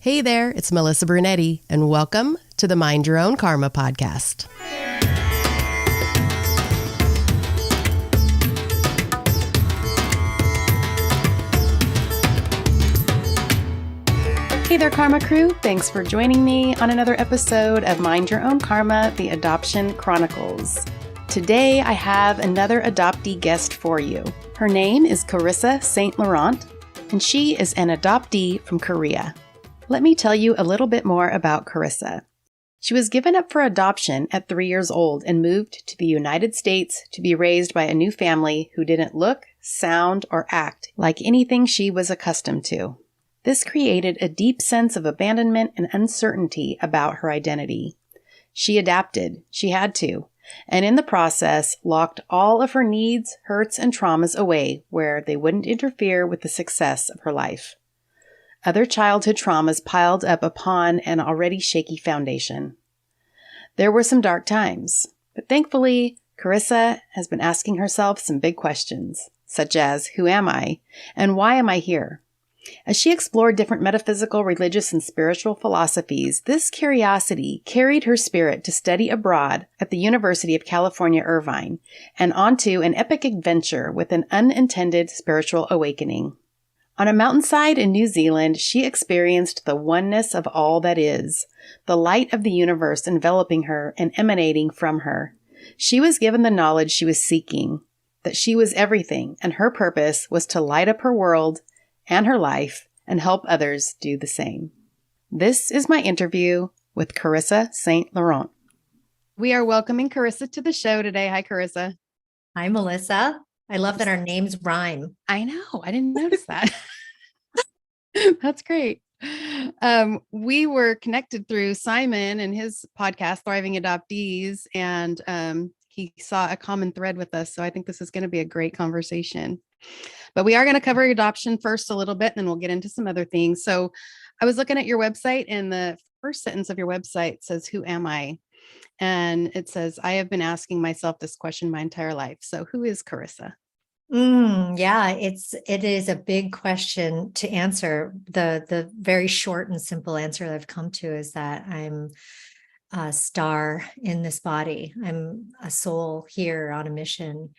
Hey there, it's Melissa Brunetti, and welcome to the Mind Your Own Karma podcast. Hey there, Karma Crew. Thanks for joining me on another episode of Mind Your Own Karma, the Adoption Chronicles. Today, I have another adoptee guest for you. Her name is Corissa St. Laurent, and she is an adoptee from Korea. Let me tell you a little bit more about Corissa. She was given up for adoption at 3 years old and moved to the United States to be raised by a new family who didn't look, sound, or act like anything she was accustomed to. This created a deep sense of abandonment and uncertainty about her identity. She adapted, she had to, and in the process locked all of her needs, hurts, and traumas away where they wouldn't interfere with the success of her life. Other childhood traumas piled up upon an already shaky foundation. There were some dark times, but thankfully, Corissa has been asking herself some big questions, such as, who am I, and why am I here? As she explored different metaphysical, religious, and spiritual philosophies, this curiosity carried her spirit to study abroad at the University of California, Irvine, and onto an epic adventure with an unintended spiritual awakening. On a mountainside in New Zealand, she experienced the oneness of all that is, the light of the universe enveloping her and emanating from her. She was given the knowledge she was seeking, that she was everything, and her purpose was to light up her world and her life and help others do the same. This is my interview with Corissa St. Laurent. We are welcoming Corissa to the show today. Hi, Corissa. Hi, Melissa. I love that our names rhyme. I know. I didn't notice that. That's great. We were connected through Simon and his podcast, Thriving Adoptees, and he saw a common thread with us. So I think this is going to be a great conversation. But we are going to cover adoption first a little bit, and then we'll get into some other things. So I was looking at your website, and the first sentence of your website says, "Who am I?" And it says, "I have been asking myself this question my entire life." So who is Corissa? Yeah, it is a big question to answer. The very short and simple answer that I've come to is that I'm a star in this body. I'm a soul here on a mission.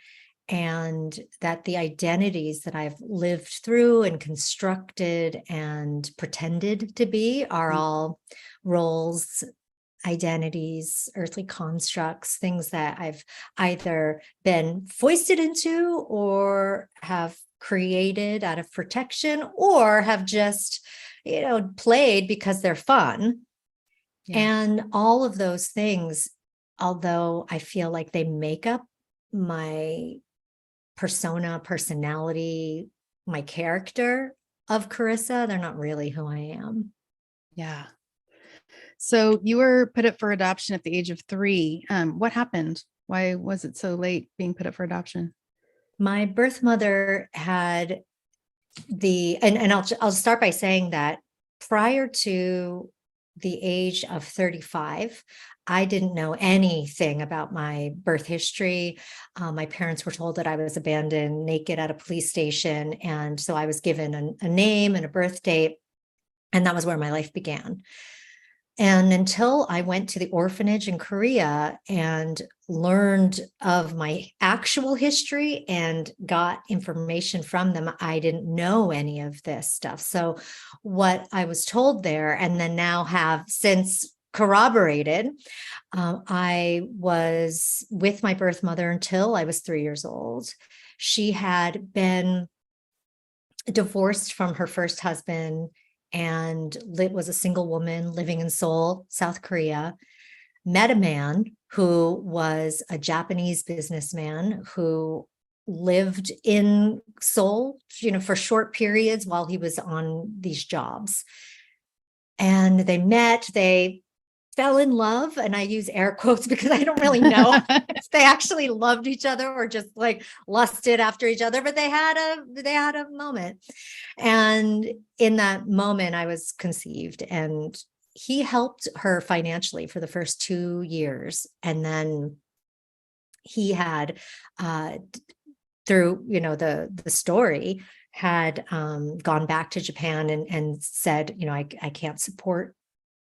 And that the identities that I've lived through and constructed and pretended to be are all roles, identities, earthly constructs, things that I've either been foisted into or have created out of protection or have just, played because they're fun. Yeah. And all of those things, although I feel like they make up my persona, personality, my character of Corissa, they're not really who I am. Yeah. So you were put up for adoption at the age of 3. What happened? Why was it so late being put up for adoption? My birth mother had and I'll start by saying that prior to the age of 35, I didn't know anything about my birth history. My parents were told that I was abandoned naked at a police station. And so I was given a name and a birth date. And that was where my life began. And until I went to the orphanage in Korea and learned of my actual history and got information from them, I didn't know any of this stuff. So what I was told there, and then now have since corroborated, I was with my birth mother until I was 3 years old. She had been divorced from her first husband and was a single woman living in Seoul, South Korea, met a man who was a Japanese businessman who lived in Seoul, for short periods while he was on these jobs. And they met, they fell in love, and I use air quotes because I don't really know if they actually loved each other or just like lusted after each other, but they had a moment. And in that moment I was conceived, and he helped her financially for the first 2 years. And then he had through the story had gone back to Japan and said, I can't support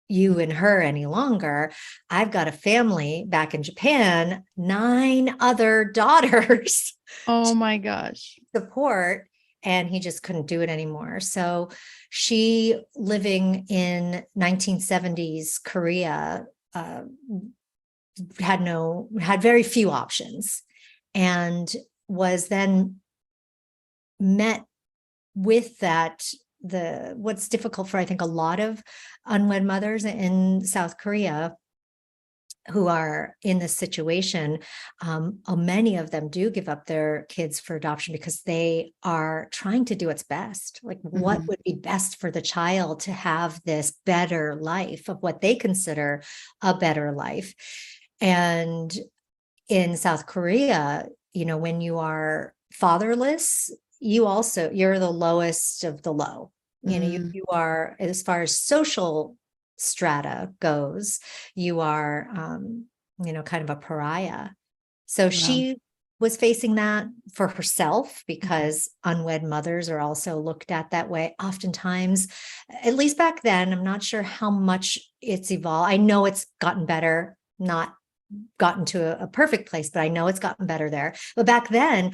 you and her any longer. I've got a family back in Japan, 9 other daughters Oh my gosh. to support, and he just couldn't do it anymore. So she, living in 1970s Korea, had very few options, and was then met with what's difficult for, I think, a lot of unwed mothers in South Korea who are in this situation. Many of them do give up their kids for adoption because they are trying to do what's best. Like, what would be best for the child to have this better life, of what they consider a better life. And in South Korea, when you are fatherless, you're the lowest of the low. You are, as far as social strata goes, you are, kind of a pariah. So she was facing that for herself, because unwed mothers are also looked at that way. Oftentimes, at least back then, I'm not sure how much it's evolved. I know it's gotten better, not gotten to a perfect place, but I know it's gotten better there. But back then,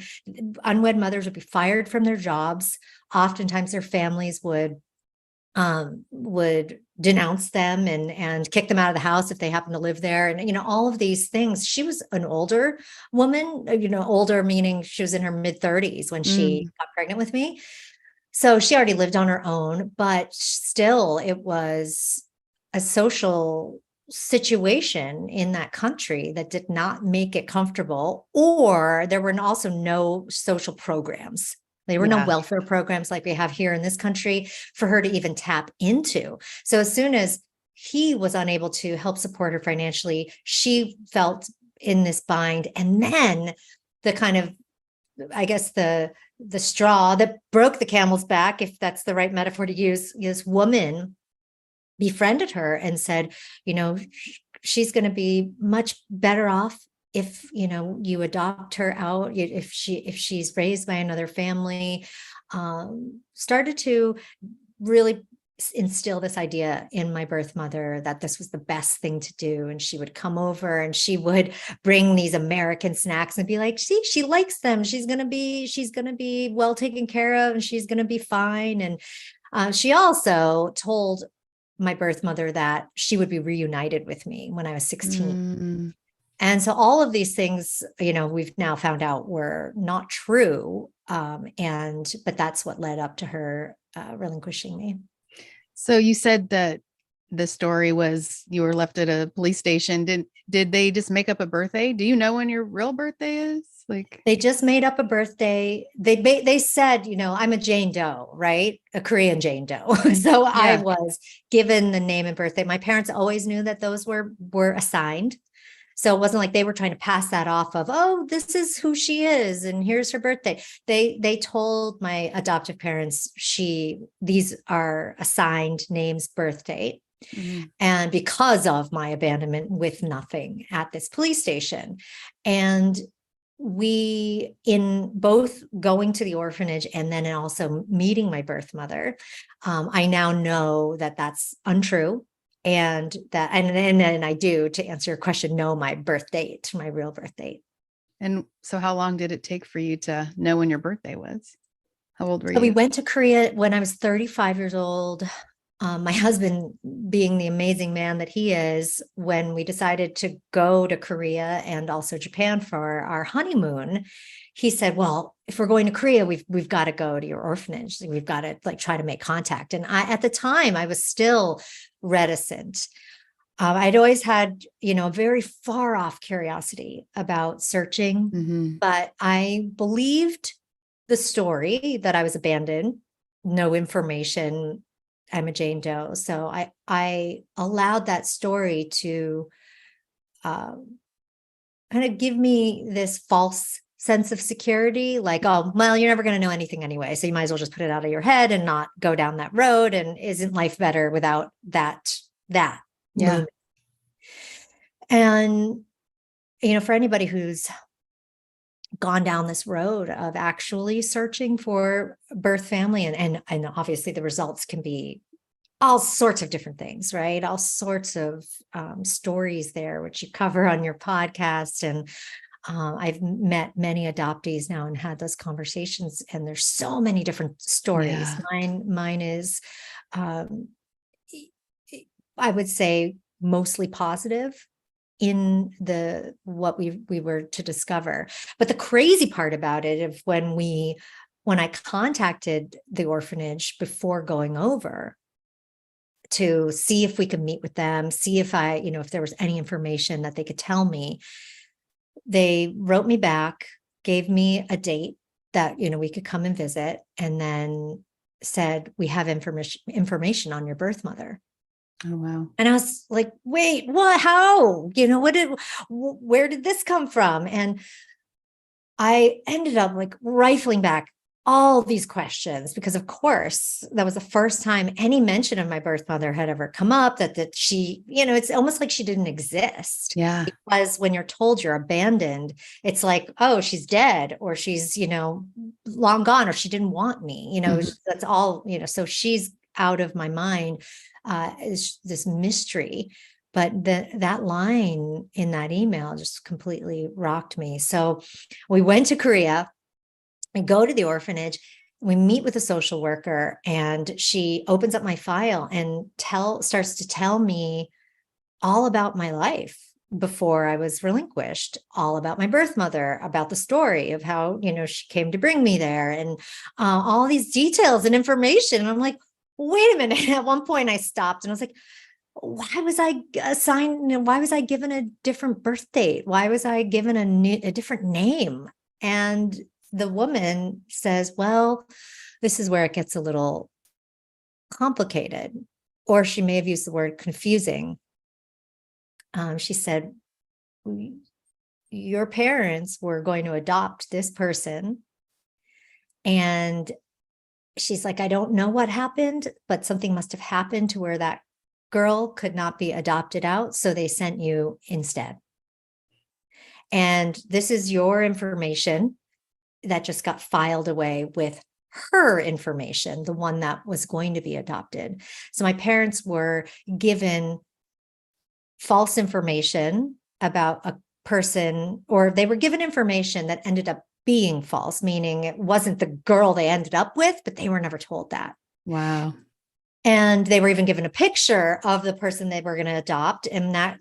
unwed mothers would be fired from their jobs. Oftentimes their families would denounce them and kick them out of the house if they happen to live there. And, all of these things. She was an older woman, older meaning she was in her mid-30s when she got pregnant with me. So she already lived on her own, but still it was a social situation in that country that did not make it comfortable, or there were also no social programs. There were no welfare programs like we have here in this country for her to even tap into. So as soon as he was unable to help support her financially, she felt in this bind. And then the kind of, I guess, the straw that broke the camel's back, if that's the right metaphor to use, this woman befriended her and said, she's going to be much better off if, you adopt her out, if she's raised by another family. Started to really instill this idea in my birth mother that this was the best thing to do. And she would come over and she would bring these American snacks and be like, see, she likes them. She's going to be well taken care of, and she's going to be fine. And she also told my birth mother that she would be reunited with me when I was 16. And so all of these things, we've now found out were not true. But that's what led up to her relinquishing me. So you said that the story was you were left at a police station. Did they just make up a birthday? Do you know when your real birthday is? Like, they just made up a birthday. They said, I'm a Jane Doe, right? A Korean Jane Doe. So I was given the name and birthday. My parents always knew that those were assigned. So it wasn't like they were trying to pass that off of, oh, this is who she is and here's her birthday. They told my adoptive parents these are assigned names, birth date. And because of my abandonment with nothing at this police station. And we, in both going to the orphanage and then also meeting my birth mother, I now know that that's untrue. And I do, to answer your question, know my birth date, my real birth date. And so how long did it take for you to know when your birthday was? How old were you? So we went to Korea when I was 35 years old. My husband, being the amazing man that he is, when we decided to go to Korea and also Japan for our honeymoon, he said, well, if we're going to Korea, we've got to go to your orphanage. We've got to try to make contact. And at the time I was still reticent. I'd always had, a very far off curiosity about searching, but I believed the story that I was abandoned, no information, I'm a Jane Doe. So I allowed that story to kind of give me this false sense of security, like, oh, well, you're never going to know anything anyway, so you might as well just put it out of your head and not go down that road. And isn't life better without that moment? And, for anybody who's gone down this road of actually searching for birth family. And obviously the results can be all sorts of different things, right? All sorts of stories there, which you cover on your podcast. And I've met many adoptees now and had those conversations, and there's so many different stories. Yeah. Mine is, um, I would say, mostly positive in the what we were to discover. But the crazy part about it, of when I contacted the orphanage before going over to see if we could meet with them, see if if there was any information that they could tell me, they wrote me back, gave me a date that we could come and visit, and then said, we have information on your birth mother. Oh, wow. And I was like, wait, what? How? Where did this come from? And I ended up like rifling back all these questions, because of course that was the first time any mention of my birth mother had ever come up, that she, it's almost like she didn't exist. Yeah. Because when you're told you're abandoned, it's like, oh, she's dead, or she's, long gone, or she didn't want me, that's all, so she's out of my mind. Is this mystery. But that line in that email just completely rocked me. So we went to Korea. I go to the orphanage, we meet with a social worker, and she opens up my file and starts to tell me all about my life before I was relinquished, all about my birth mother, about the story of how, she came to bring me there, and all these details and information. And I'm like, wait a minute. At one point I stopped and I was like, why was I assigned? Why was I given a different birth date? Why was I given a different name? And the woman says, well, this is where it gets a little complicated. Or she may have used the word confusing. She said, your parents were going to adopt this person. And she's like, I don't know what happened, but something must have happened to where that girl could not be adopted out. So they sent you instead. And this is your information that just got filed away with her information, the one that was going to be adopted. So my parents were given false information about a person, or they were given information that ended up being false, meaning it wasn't the girl they ended up with, but they were never told that. Wow. And they were even given a picture of the person they were going to adopt. And that,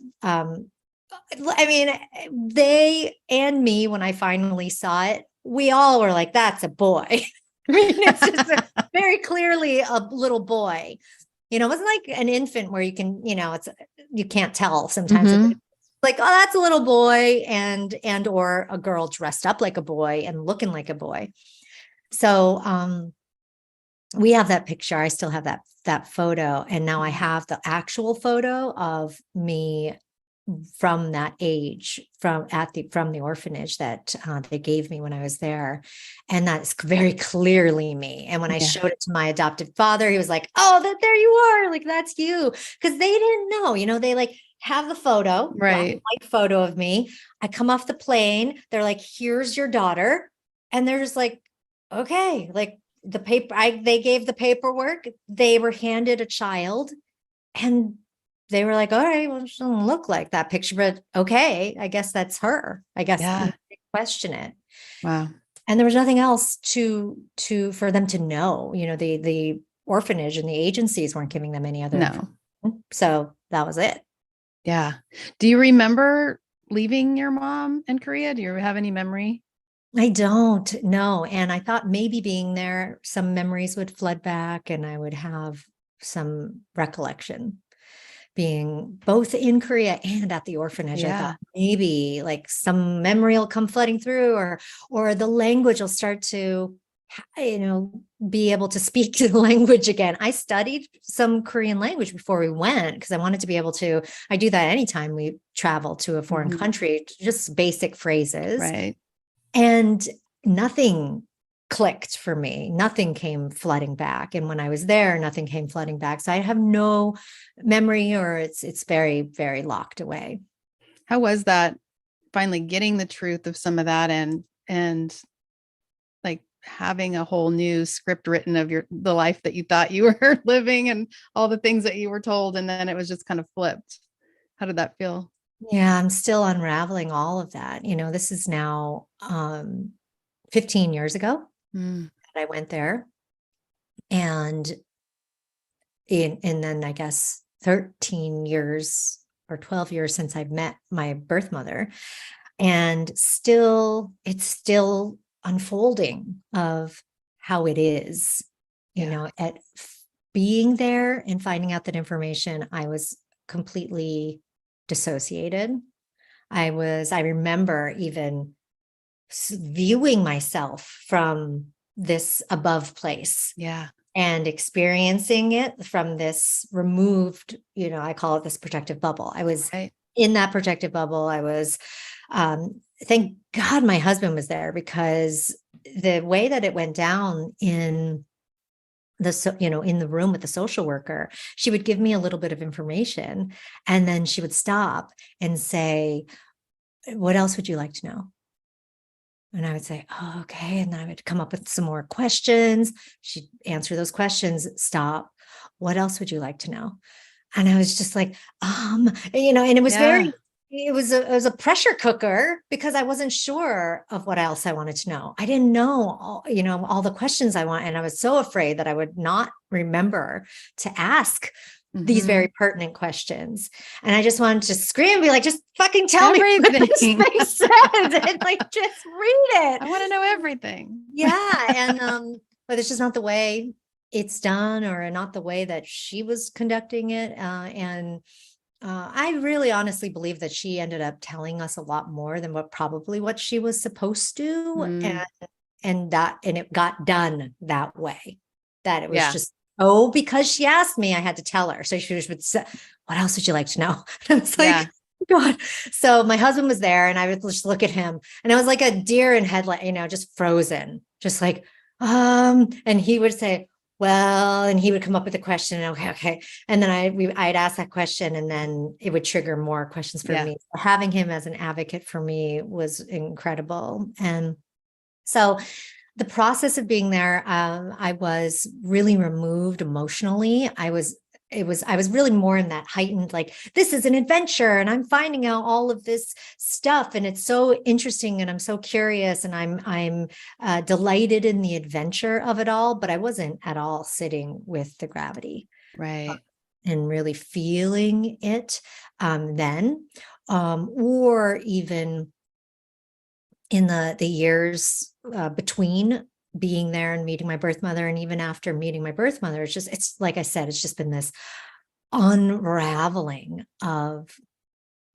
they and me, when I finally saw it, we all were like, that's a boy. I mean, it's just very clearly a little boy. It wasn't like an infant where you can, you can't tell sometimes. Mm-hmm. Like, oh, that's a little boy, and or a girl dressed up like a boy and looking like a boy. So we have that picture. I still have that photo. And now I have the actual photo of me from that age, from the orphanage that they gave me when I was there. And that's very clearly me. And when I showed it to my adopted father, he was like, oh, there you are. Like, that's you. Because they didn't know, they like have the photo, black and white photo of me. I come off the plane. They're like, here's your daughter. And they're just like, okay, like the paper, they gave the paperwork. They were handed a child, and they were like, all right, well, she doesn't look like that picture, but okay, I guess that's her. I guess question it. Wow. And there was nothing else for them to know. The orphanage and the agencies weren't giving them any other information. So that was it. Yeah. Do you remember leaving your mom in Korea? Do you have any memory? I don't know. And I thought maybe being there, some memories would flood back and I would have some recollection. Being both in Korea and at the orphanage, I thought maybe like some memory will come flooding through, or the language will start to, be able to speak to the language again. I studied some Korean language before we went, because I wanted to be able to. I do that anytime we travel to a foreign country, just basic phrases. Right. And nothing clicked for me. Nothing came flooding back. And when I was there, nothing came flooding back. So I have no memory, or it's very, very locked away. How was that, finally getting the truth of some of that and and like having a whole new script written of the life that you thought you were living and all the things that you were told. And then it was just kind of flipped. How did that feel? Yeah, I'm still unraveling all of that. This is now 15 years ago Mm. that I went there. And then I guess 13 years or 12 years since I've met my birth mother. And it's still unfolding of how it is, at being there and finding out that information. I was completely dissociated. I remember even viewing myself from this above place. Yeah. And experiencing it from this removed, I call it this protective bubble. I was in that protective bubble. I was, thank God my husband was there, because the way that it went down in in the room with the social worker, she would give me a little bit of information and then she would stop and say, "What else would you like to know?" And I would say, "Oh, okay." And then I would come up with some more questions. She'd answer those questions. Stop. "What else would you like to know?" And I was just like, and it was it was a pressure cooker, because I wasn't sure of what else I wanted to know. I didn't know, all the questions I want. And I was so afraid that I would not remember to ask these very pertinent questions. And I just wanted to scream and be like, just fucking tell me what this thing says, and like, just read it. I want to know everything. Yeah. And, but it's just not the way it's done, or not the way that she was conducting it. And I really honestly believe that she ended up telling us a lot more than what she was supposed to. And it got done that way, that it was just, because she asked me, I had to tell her. So she would say, "What else would you like to know?" And I was like, God. So my husband was there, and I would just look at him, and I was like a deer in headlight, just frozen, just like, and he would say, "Well," and he would come up with a question. Okay. And then I'd ask that question, and then it would trigger more questions for me. So having him as an advocate for me was incredible. And so the process of being there, I was really removed emotionally. I was really more in that heightened, like, this is an adventure and I'm finding out all of this stuff and it's so interesting and I'm so curious and I'm delighted in the adventure of it all, but I wasn't at all sitting with the gravity. Right. And really feeling it then, or even in the years between being there and meeting my birth mother, and even after meeting my birth mother, it's like I said, it's just been this unraveling of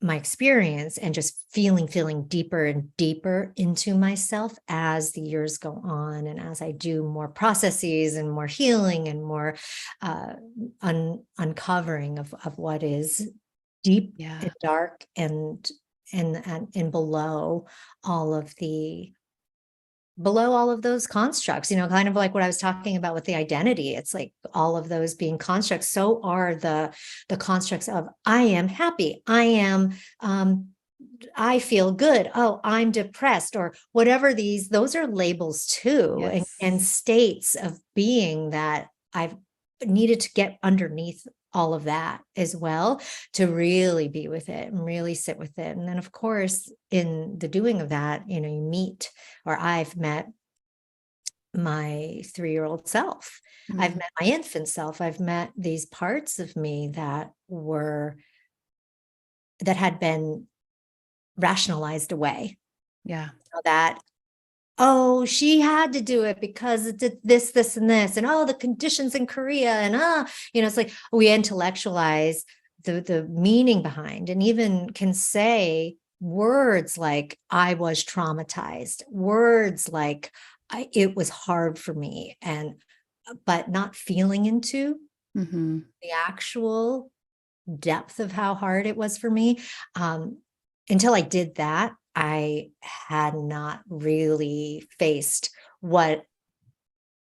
my experience, and just feeling deeper and deeper into myself as the years go on, and as I do more processes and more healing and more uncovering of what is deep and dark and below all of those constructs, kind of like what I was talking about with the identity. It's like all of those being constructs. So are the constructs of I am happy. I feel good. Oh, I'm depressed, or whatever those are labels too, and states of being that I've needed to get underneath all of that as well, to really be with it and really sit with it. And then of course, in the doing of that, you meet, or I've met my 3-year-old self. I've met my infant self. I've met these parts of me that had been rationalized away. Yeah. That, oh, she had to do it because it did this, and this, and the conditions in Korea, and it's like we intellectualize the meaning behind, and even can say words like I was traumatized, words like it was hard for me, but not feeling into the actual depth of how hard it was for me. Until I did that, I had not really faced what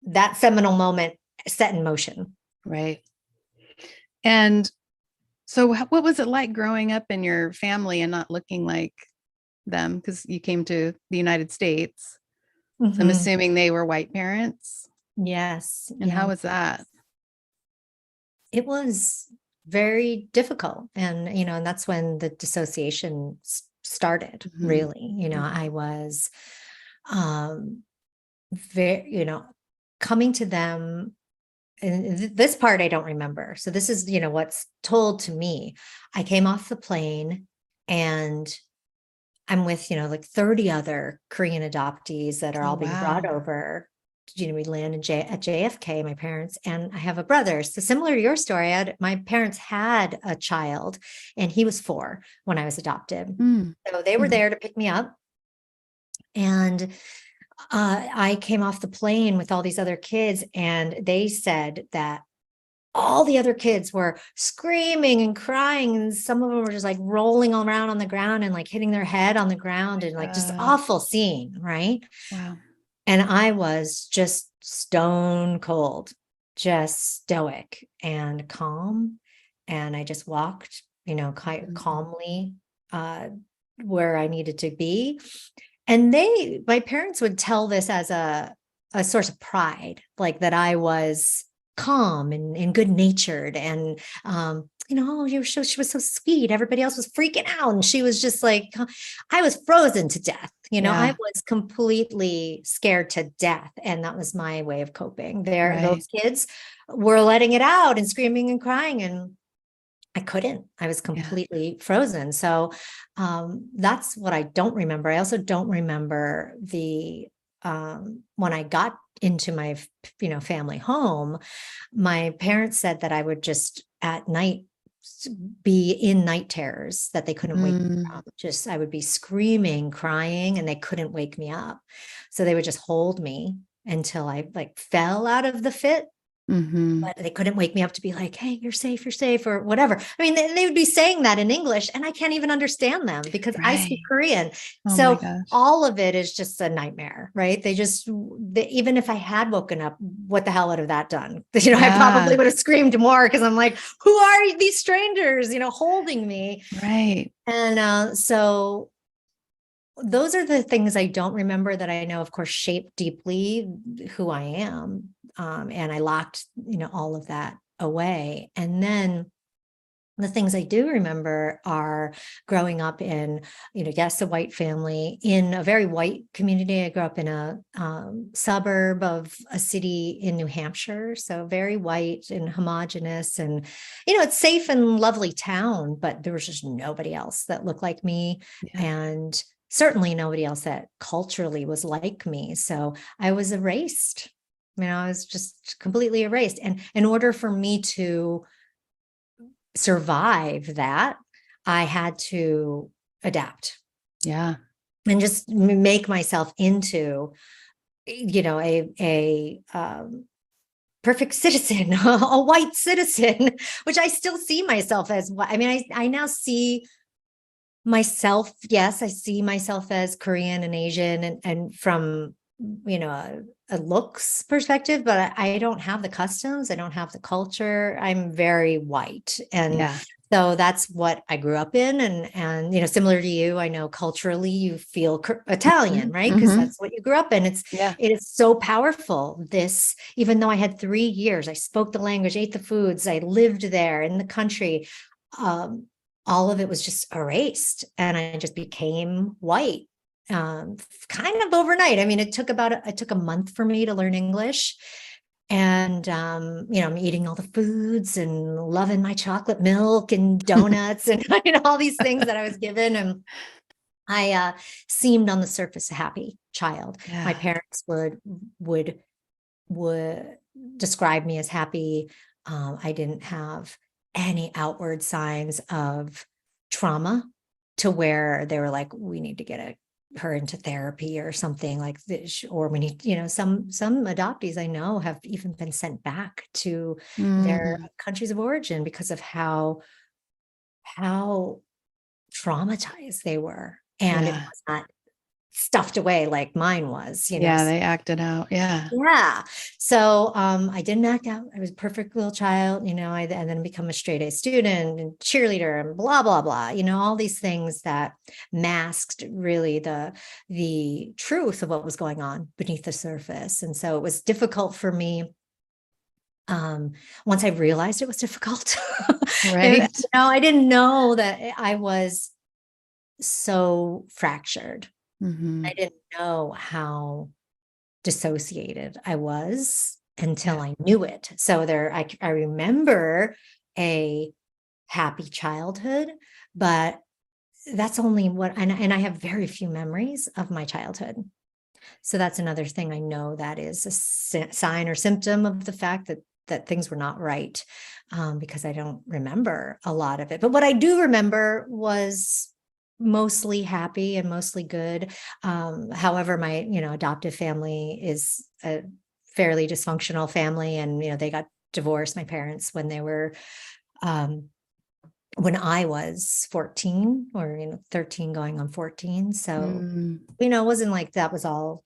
that seminal moment set in motion. Right. And so what was it like growing up in your family and not looking like them? Because you came to the United States. So I'm Mhm. assuming they were white parents. Yes. And how Yeah. was that? It was very difficult. And, and that's when the dissociation started, Mhm. really. Mhm. I was um very, coming to them. And this part I don't remember. So this is, what's told to me. I came off the plane and I'm with, like 30 other Korean adoptees that are Oh, all being brought wow. over. We land at JFK, my parents, and I have a brother. So similar to your story, my parents had a child and he was 4 when I was adopted. Mm. So they were Mhm. there to pick me up. And I came off the plane with all these other kids, and they said that all the other kids were screaming and crying, and some of them were just like rolling around on the ground and like hitting their head on the ground, and like just God. awful scene, right? Wow. And I was just stone cold, just stoic and calm. And I just walked, quite Mhm. calmly uh, where I needed to be. And my parents would tell this as a source of pride, like that I was calm and good natured. And, oh, she was so sweet. Everybody else was freaking out. And she was just like, I was frozen to death. I Yeah. was completely scared to death. And that was my way of coping. Right. Those kids were letting it out and screaming and crying. And I couldn't. I was Yeah. completely frozen. So that's what I don't remember. I also don't remember when I got into my family home, my parents said that I would just at night be in night terrors that they couldn't wake me Mm. from. Just I would be screaming, crying, and they couldn't wake me up. So they would just hold me until I like fell out of the fit, Mhm. but they couldn't wake me up to be like, hey, you're safe, or whatever. I mean, they would be saying that in English, and I can't even understand them because I speak Right. Korean. Oh my So gosh. all of it is just a nightmare, right? Even if I had woken up, what the hell would have that done? I probably Yeah. would have screamed more because I'm like, who are these strangers, holding me? Right. And so those are the things I don't remember that I know, of course, shape deeply who I am. And I locked, all of that away. And then the things I do remember are growing up in, yes, a white family in a very white community. I grew up in a suburb of a city in New Hampshire. So very white and homogenous, and, it's safe and lovely town, but there was just nobody else that looked like me. Yeah. And certainly nobody else that culturally was like me. So I was erased. I was just completely erased. And in order for me to survive that, I had to adapt Yeah. and just make myself into, a perfect citizen, a white citizen, which I still see myself as. I mean, I now see myself. Yes, I see myself as Korean and Asian, and from a looks perspective, but I don't have the customs. I don't have the culture. I'm very white, and Yeah. so that's what I grew up in. And similar to you, I know culturally you feel Italian, Mhm. right? Because Mhm. that's what you grew up in. Yeah. It is so powerful. This, even though I had 3 years, I spoke the language, ate the foods, I lived there in the country. Um, all of it was just erased, and I just became white, kind of overnight. I mean, it took a month for me to learn English. And I'm eating all the foods and loving my chocolate milk and donuts and all these things that I was given. And I seemed on the surface a happy child. My Yeah. parents would would describe me as happy. I didn't have any outward signs of trauma to where they were like, we need to get her into therapy or something like this, or we need, some adoptees I know have even been sent back to their Mm. countries of origin because of how traumatized they were. And it Yeah. was not stuffed away like mine was, Yeah, they acted out. Yeah. Yeah. So I didn't act out. I was a perfect little child, and then become a straight A student and cheerleader and blah, blah, blah, all these things that masked really the truth of what was going on beneath the surface. And so it was difficult for me. Once I realized it was difficult, Right. I didn't know that I was so fractured. Mm-hmm. I didn't know how dissociated I was until Yeah. I knew it. So I remember a happy childhood, but that's only and I have very few memories of my childhood. So that's another thing I know that is a sign or symptom of the fact that things were not right, because I don't remember a lot of it. But what I do remember was mostly happy and mostly good. However, my adoptive family is a fairly dysfunctional family, and they got divorced. My parents um, when I was 14 or 13 going on 14. So it wasn't like that was all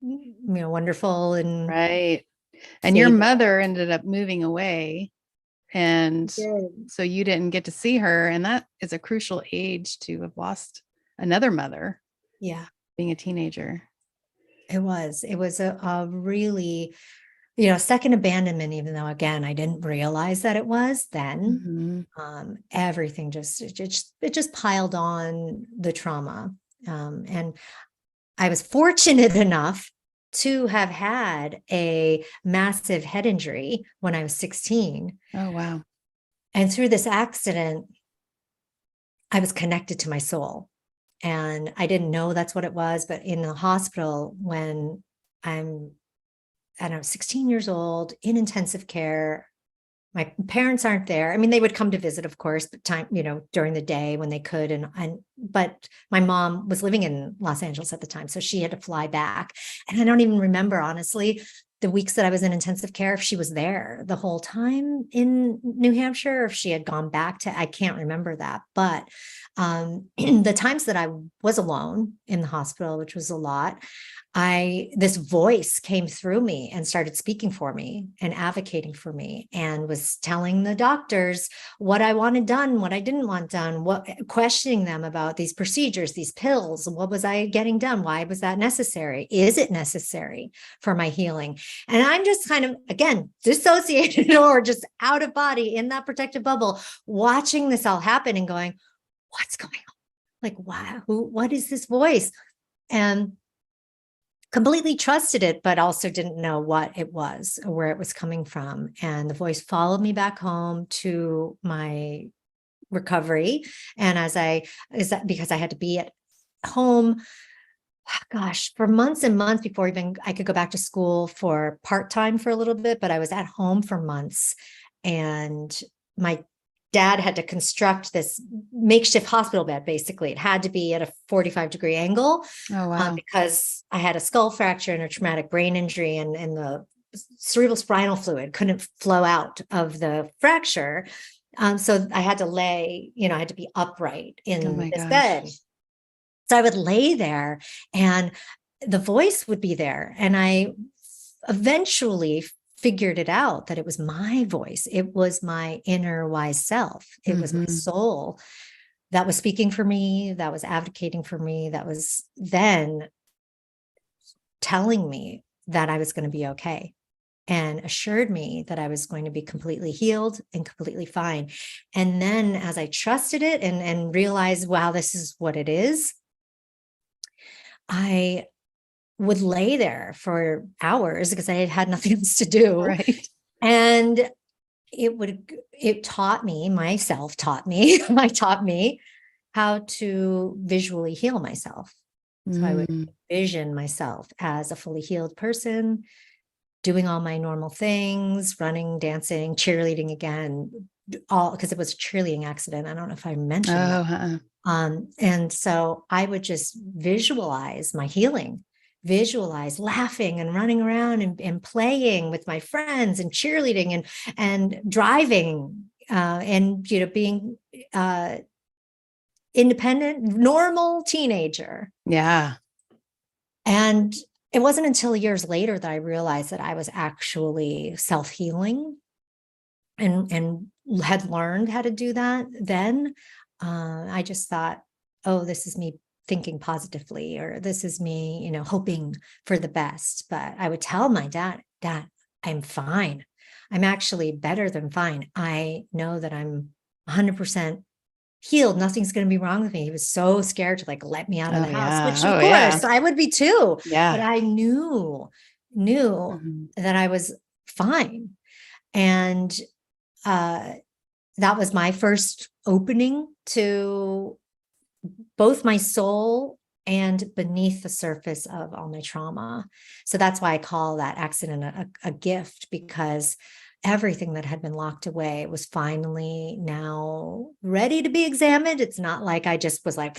wonderful and Right. And your stable. mother ended up moving away. And so you didn't get to see her. And that is a crucial age to have lost another mother. Yeah, being a teenager. it was a really, second abandonment, even though, again, I didn't realize that it was then. Everything it just piled on the trauma. And I was fortunate enough to have had a massive head injury when I was 16. Oh, wow. And through this accident, I was connected to my soul. And I didn't know that's what it was. But in the hospital, when I don't know, 16 years old in intensive care, my parents aren't there. I mean, they would come to visit, of course, but during the day when they could. But my mom was living in Los Angeles at the time, so she had to fly back. And I don't even remember, honestly, the weeks that I was in intensive care, if she was there the whole time in New Hampshire, or if she had gone back I can't remember that. But the times that I was alone in the hospital, which was a lot, this voice came through me and started speaking for me and advocating for me, and was telling the doctors what I wanted done, what I didn't want done, questioning them about these procedures, these pills. What was I getting done? Why was that necessary? Is it necessary for my healing? And I'm just kind of, again, dissociated or just out of body in that protective bubble, watching this all happen and going, what's going on? Like, wow, what is this voice? And completely trusted it, but also didn't know what it was or where it was coming from. And the voice followed me back home to my recovery. And because I had to be at home, gosh, for months and months before even I could go back to school for part-time for a little bit, but I was at home for months. And my dad had to construct this makeshift hospital bed. Basically, it had to be at a 45-degree angle. Oh, wow. Because I had a skull fracture and a traumatic brain injury, and the cerebral spinal fluid couldn't flow out of the fracture. So I had to I had to be upright in this bed. So I would lay there and the voice would be there. And I eventually figured it out that it was my voice. It was my inner wise self. It was my soul that was speaking for me, that was advocating for me, that was then telling me that I was going to be okay, and assured me that I was going to be completely healed and completely fine. And then as I trusted it and realized, wow, this is what it is, I would lay there for hours because I had nothing else to do. Right. And it taught me, I taught me how to visually heal myself. So I would envision myself as a fully healed person, doing all my normal things, running, dancing, cheerleading again, all because it was a cheerleading accident. I don't know if I mentioned that. And so I would just visualize my healing, visualize laughing and running around and playing with my friends and cheerleading and driving, and being independent, normal teenager. Yeah. And it wasn't until years later that I realized that I was actually self-healing and had learned how to do that. Then I just thought, oh, this is me thinking positively, or this is me, hoping for the best. But I would tell my dad, I'm fine. I'm actually better than fine. I know that I'm 100% healed. Nothing's going to be wrong with me. He was so scared to like let me out of Oh the house, yeah. which of Oh yeah. course I would be too. But Yeah. I knew Mhm. that I was fine. And uh, that was my first opening to both my soul and beneath the surface of all my trauma. So that's why I call that accident a gift, because everything that had been locked away was finally now ready to be examined. It's not like I just was like,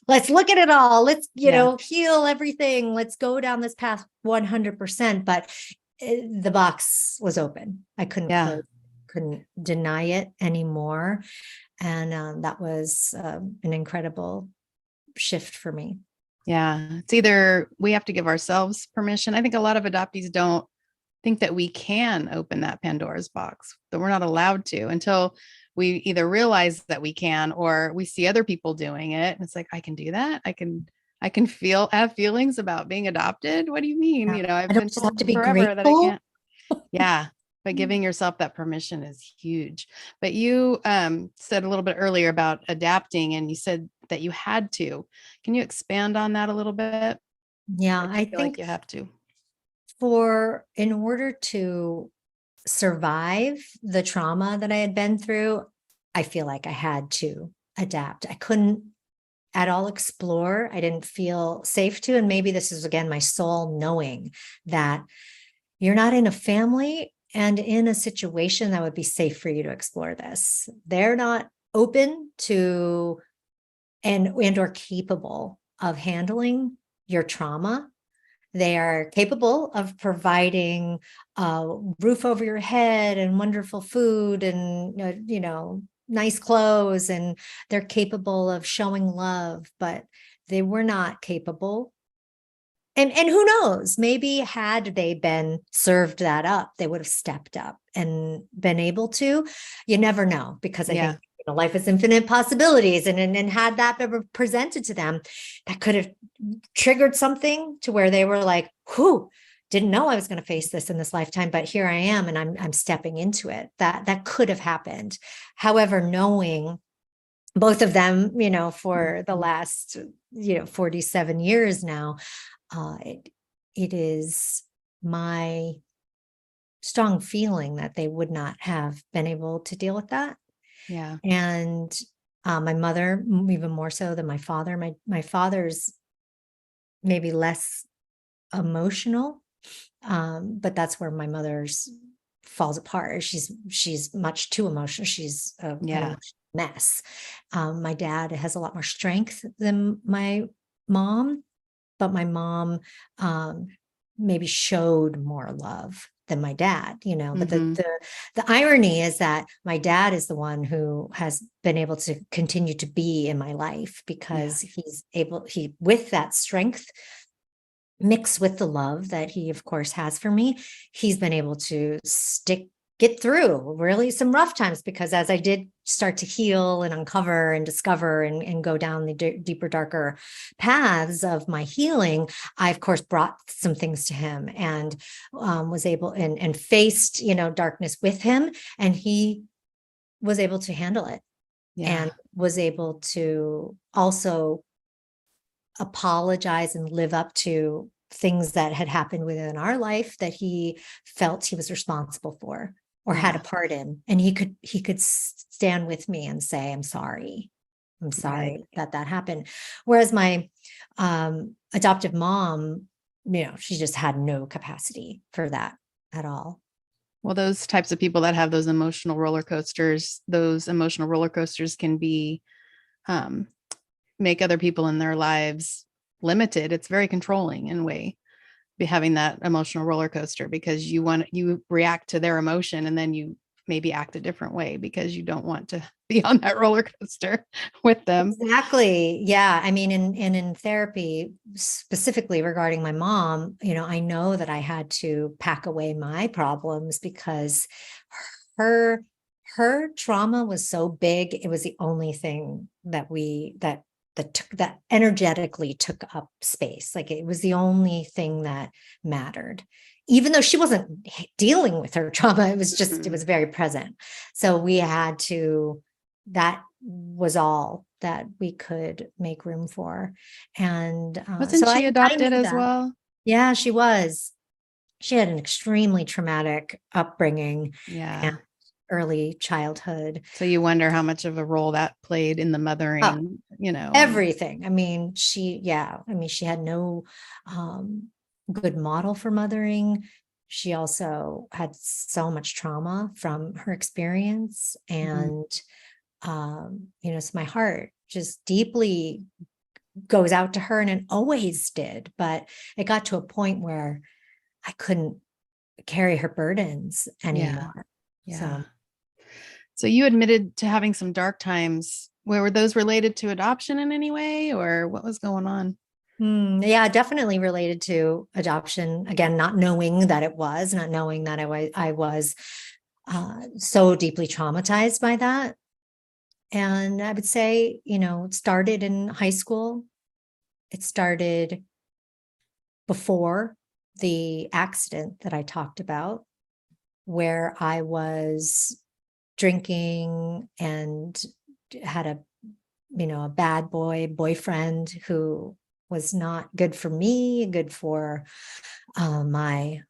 let's look at it all. Let's, Yeah. heal everything. Let's go down this path 100%. But the box was open. I couldn't Yeah. close, couldn't deny it anymore. And that was an incredible shift for me. Yeah. It's either we have to give ourselves permission. I think a lot of adoptees don't think that we can open that Pandora's box, that we're not allowed to until we either realize that we can, or we see other people doing it. And it's like, I can do that. I can have feelings about being adopted. What do you mean? Yeah. I I've don't been just have told to be forever that I grateful. can't. Yeah. But giving yourself that permission is huge. But you said a little bit earlier about adapting, and you said that you had to. Can you expand on that a little bit? Yeah, Or do you I feel like think you have to? in order to survive the trauma that I had been through, I feel like I had to adapt. I couldn't at all explore. I didn't feel safe to. And maybe this is again my soul knowing that you're not in a family and in a situation that would be safe for you to explore this. They're not open to and or capable of handling your trauma. They are capable of providing a roof over your head and wonderful food and nice clothes, and they're capable of showing love, but they were not capable. And who knows, maybe had they been served that up, they would have stepped up and been able to. You never know, because I Yeah. think life is infinite possibilities, and had that been presented to them, that could have triggered something to where they were like, who didn't know I was going to face this in this lifetime, but here I am, and I'm stepping into it. That could have happened. However, knowing both of them, for the Mhm. last 47 years now, it is my strong feeling that they would not have been able to deal with that. Yeah. And my mother, even more so than my father. My father's maybe less emotional, but that's where my mother's falls apart. She's much too emotional. She's an Yeah. emotional mess. My dad has a lot more strength than my mom, but my mom maybe showed more love than my dad, but Hmm. the irony is that my dad is the one who has been able to continue to be in my life, Yeah. because he with that strength mixed with the love that he of course has for me, he's been able to get through really some rough times, because as I did start to heal and uncover and discover and go down the deeper, darker paths of my healing, I of course brought some things to him, and was able and faced darkness with him, and he was able to handle it, and Yeah. was able to also apologize and live up to things that had happened within our life that he felt he was responsible for or had a Yeah. part in, and he could stand with me and say, I'm Right. sorry that happened. Whereas my adoptive mom, she just had no capacity for that at all. Well, those types of people that have those emotional roller coasters can be, um, make other people in their lives limited. It's very controlling in a way, be having that emotional roller coaster, because you react to their emotion, and then you maybe act a different way because you don't want to be on that roller coaster with them. Exactly. Yeah. I mean, in therapy, specifically regarding my mom, I know that I had to pack away my problems because her her trauma was so big. It was the only thing that energetically took up space. Like it was the only thing that mattered. Even though she wasn't dealing with her trauma, it was very present. So we had to, that was all that we could make room for. And Wasn't she I adopted knew as that. well? Yeah, she was. She had an extremely traumatic upbringing Yeah. and early childhood. So you wonder how much of a role that played in the Oh, mothering, everything. I mean, she had no good model for mothering. She also had so much trauma from her experience. And, so my heart just deeply goes out to her, and it always did. But it got to a point where I couldn't carry her burdens Yeah. anymore. Yeah. So you admitted to having some dark times. Were those related to adoption in any way, or what was going on? Yeah, definitely related to adoption. Again, not knowing that I was so deeply traumatized by that. And I would say, it started in high school. It started before the accident that I talked about, where I was drinking and had a bad boyfriend who was not good for me, good for my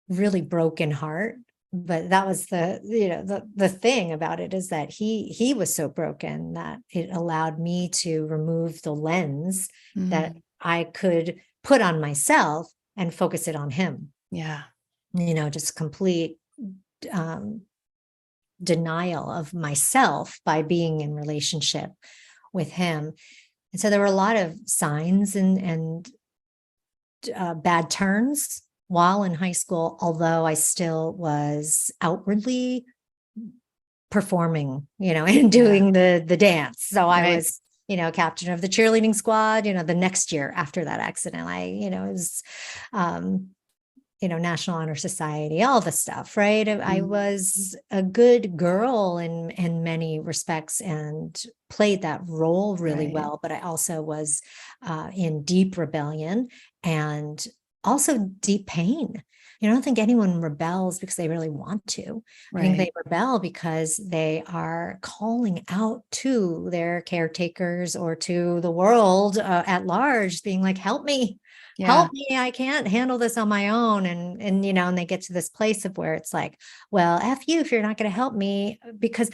really broken heart. But that was the thing about it, is that he was so broken that it allowed me to remove the lens that I could put on myself and focus it on him. Yeah. Just complete denial of myself by being in relationship with him. And so there were a lot of signs and bad turns while in high school, although I still was outwardly performing, and doing the dance. So I was, captain of the cheerleading squad, the next year after that accident. I was National Honor Society, all the stuff, right? I was a good girl in many respects and played that role really well, but I also was in deep rebellion and also deep pain. I don't think anyone rebels because they really want to. I think they rebel because they are calling out to their caretakers or to the world at large, being like, help me. Help me, I can't handle this on my own. And they get to this place of where it's like, well, F you if you're not going to help me, because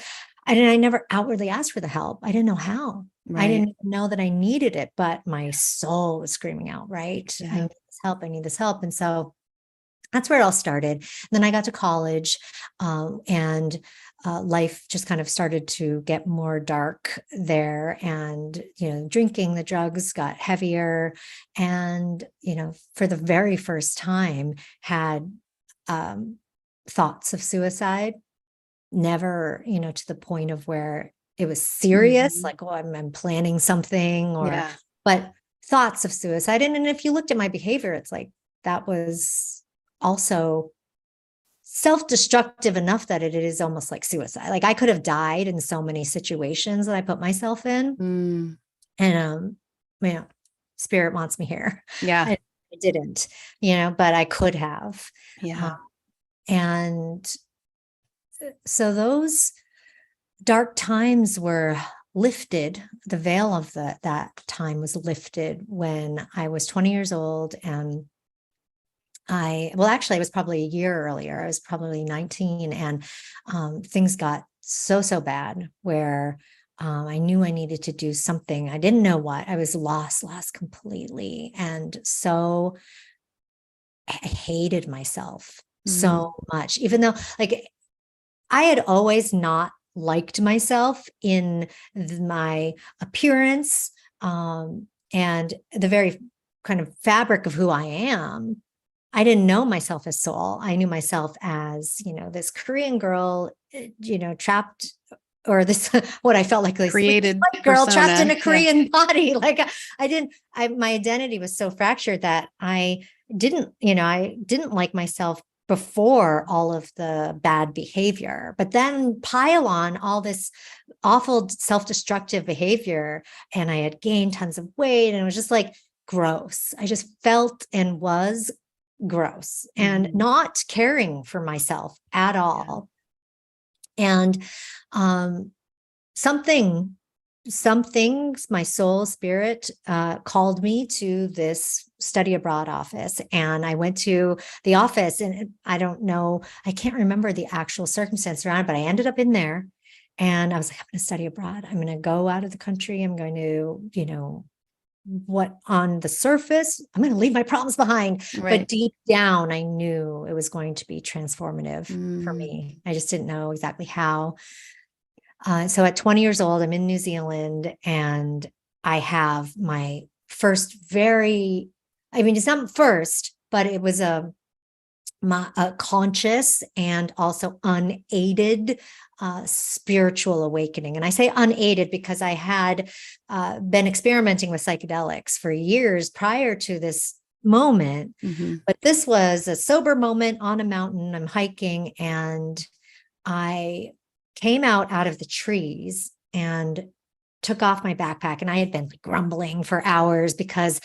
I never outwardly asked for the help. I didn't know how. I didn't know that I needed it, but my soul was screaming out, right? I need this help. I need this help. And so that's where it all started. And then I got to college, and life just kind of started to get more dark there. And, drinking, the drugs got heavier. And, for the very first time, had thoughts of suicide. Never, to the point of where it was serious, like, oh, I'm planning something, but thoughts of suicide. And if you looked at my behavior, it's like that was also self-destructive enough that it is almost like suicide. Like I could have died in so many situations that I put myself in. And spirit wants me here. I didn't, but I could have. And so those dark times were lifted. The veil of that time was lifted when I was 20 years old. And actually, it was probably a year earlier. I was probably 19, and things got so bad where I knew I needed to do something. I didn't know what. I was lost completely. And so I hated myself so much, even though like I had always not liked myself in my appearance and the very kind of fabric of who I am. I didn't know myself as soul. I knew myself as, this Korean girl trapped, or this, what I felt like this Created white girl trapped in persona. a Korean body. Like my identity was so fractured that I didn't like myself before all of the bad behavior, but then pile on all this awful self-destructive behavior. And I had gained tons of weight, and it was just like gross. I just felt and was gross and not caring for myself at all. And some things, my soul spirit called me to this study abroad office. And I went to the office, and I don't know, I can't remember the actual circumstance around it, but I ended up in there, and I was like, I'm going to study abroad. I'm going to go out of the country. I'm going to, what on the surface, I'm going to leave my problems behind. Right. But deep down, I knew it was going to be transformative for me. I just didn't know exactly how. So at 20 years old, I'm in New Zealand, and I have my first it's not first, but it was a conscious and also unaided spiritual awakening. And I say unaided because I had been experimenting with psychedelics for years prior to this moment. But this was a sober moment on a mountain. I'm hiking, and I came out of the trees and took off my backpack. And I had been grumbling for hours because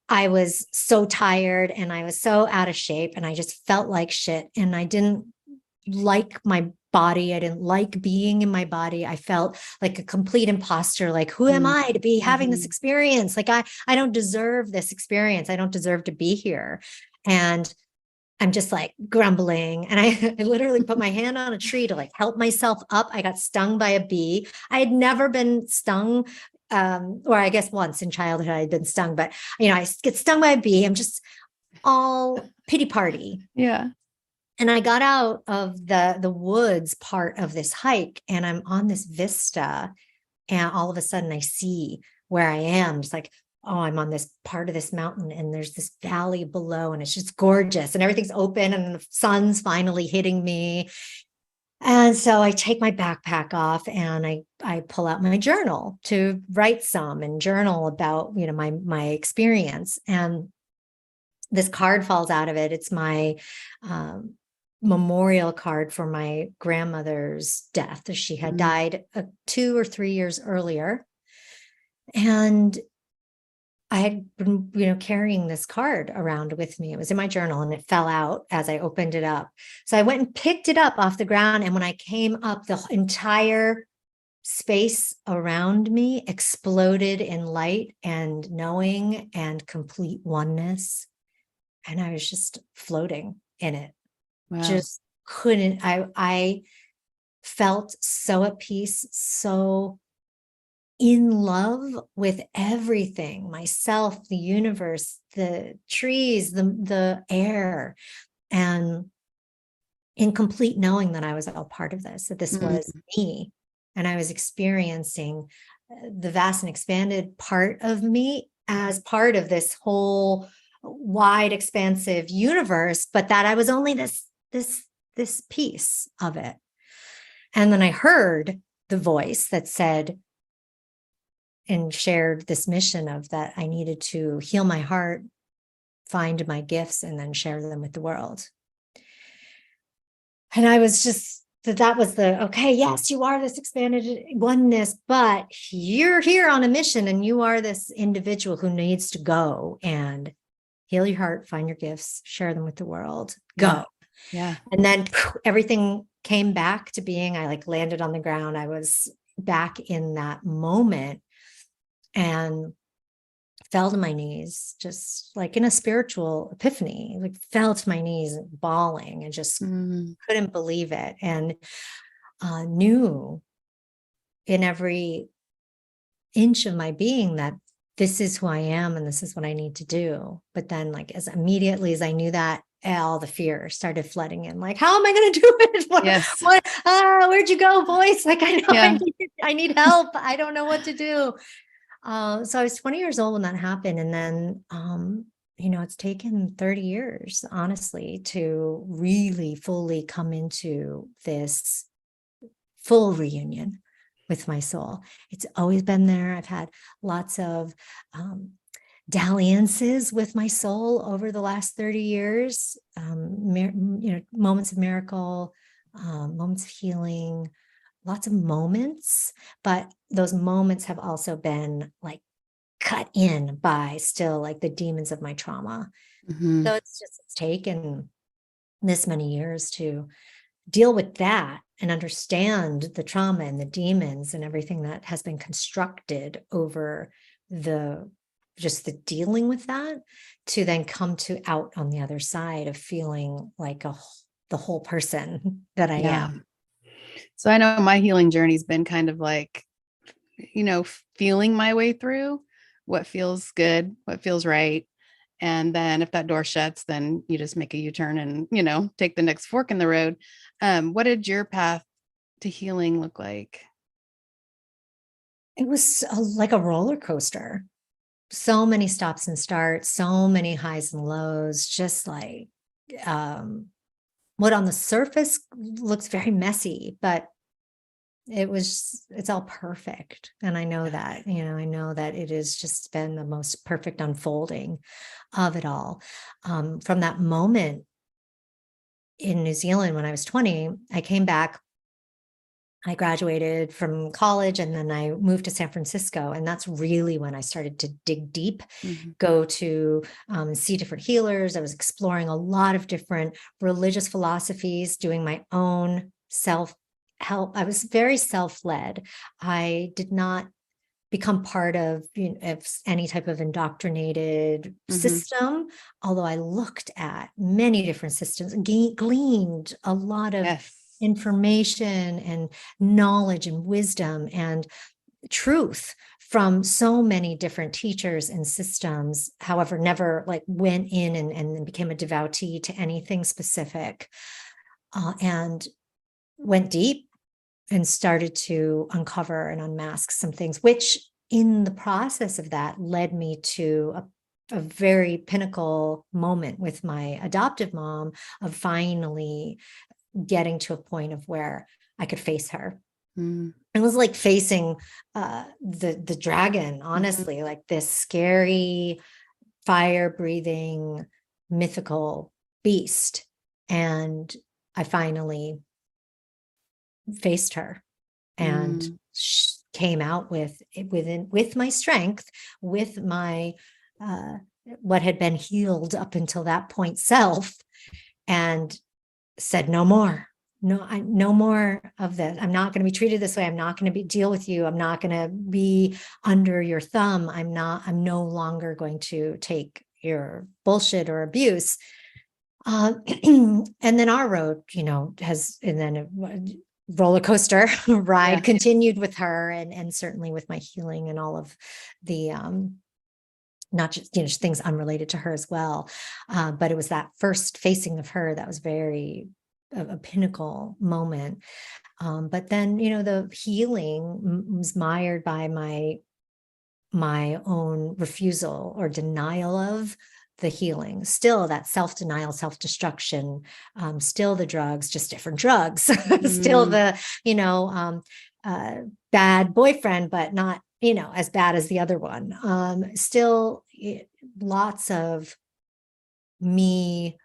I was so tired and I was so out of shape, and I just felt like shit. And I didn't like my body. I didn't like being in my body. I felt like a complete imposter. Like, who am I to be having this experience? Like, I don't deserve this experience. I don't deserve to be here. And I'm just like grumbling. And I literally put my hand on a tree to like help myself up. I got stung by a bee. I had never been stung, or I guess once in childhood I had been stung, but I get stung by a bee. I'm just all pity party. Yeah. And I got out of the woods part of this hike, and I'm on this vista, and all of a sudden I see where I am. It's like, oh, I'm on this part of this mountain, and there's this valley below, and it's just gorgeous, and everything's open, and the sun's finally hitting me. And so I take my backpack off, and I pull out my journal to write some and journal about, my experience. And this card falls out of it. It's my memorial card for my grandmother's death. She had died 2 or 3 years earlier. And I had been, carrying this card around with me. It was in my journal, and it fell out as I opened it up. So I went and picked it up off the ground. And when I came up, the entire space around me exploded in light and knowing and complete oneness. And I was just floating in it. Wow. Just couldn't, I felt so at peace, so in love with everything, myself, the universe, the trees, the air, and in complete knowing that I was all part of this, that this was me, and I was experiencing the vast and expanded part of me as part of this whole wide, expansive universe, but that I was only this piece of it. And then I heard the voice that said and shared this mission of that I needed to heal my heart, find my gifts, and then share them with the world. And I was just, that was okay, yes, you are this expanded oneness, but you're here on a mission, and you are this individual who needs to go and heal your heart, find your gifts, share them with the world, go. Yeah. And then everything came back to being. I landed on the ground. I was back in that moment and fell to my knees, just like in a spiritual epiphany, fell to my knees bawling and just couldn't believe it. And knew in every inch of my being that this is who I am and this is what I need to do. But then as immediately as I knew that, all the fear started flooding in. How am I going to do it? Where'd you go, voice? I need help. I don't know what to do. So I was 20 years old when that happened. And then, it's taken 30 years, honestly, to really fully come into this full reunion with my soul. It's always been there. I've had lots of dalliances with my soul over the last 30 years, moments of miracle, moments of healing, lots of moments, but those moments have also been like cut in by still like the demons of my trauma. Mm-hmm. So it's taken this many years to deal with that and understand the trauma and the demons and everything that has been constructed over the dealing with that, to then come to out on the other side of feeling like the whole person that I am. So I know my healing journey's been kind of like, feeling my way through what feels good, what feels right. And then if that door shuts, then you just make a U-turn and, take the next fork in the road. What did your path to healing look like? It was like a roller coaster. So many stops and starts, so many highs and lows, just like what on the surface looks very messy, but it's all perfect. And I know that, I know that it has just been the most perfect unfolding of it all. From that moment in New Zealand, when I was 20, I came back. I graduated from college and then I moved to San Francisco. And that's really when I started to dig deep, go to see different healers. I was exploring a lot of different religious philosophies, doing my own self-help. I was very self-led. I did not become part of, any type of indoctrinated system, although I looked at many different systems, gleaned a lot of information and knowledge and wisdom and truth from so many different teachers and systems. However, never like went in and became a devotee to anything specific, and went deep and started to uncover and unmask some things, which in the process of that led me to a very pinnacle moment with my adoptive mom of finally getting to a point of where I could face her. It was like facing the dragon, honestly, like this scary, fire-breathing, mythical beast. And I finally faced her and came out with my strength, with my what had been healed up until that point self, and said, no more. No more of this. I'm not going to be treated this way. I'm not going to deal with you. I'm not going to be under your thumb. I'm no longer going to take your bullshit or abuse. And then our road, and then a roller coaster ride continued with her, and certainly with my healing and all of the, not just, things unrelated to her as well. But it was that first facing of her that was very a pinnacle moment. But then, the healing was mired by my own refusal or denial of the healing, still that self-denial, self-destruction, still the drugs, just different drugs, still the, bad boyfriend, but not, as bad as the other one. Still lots of me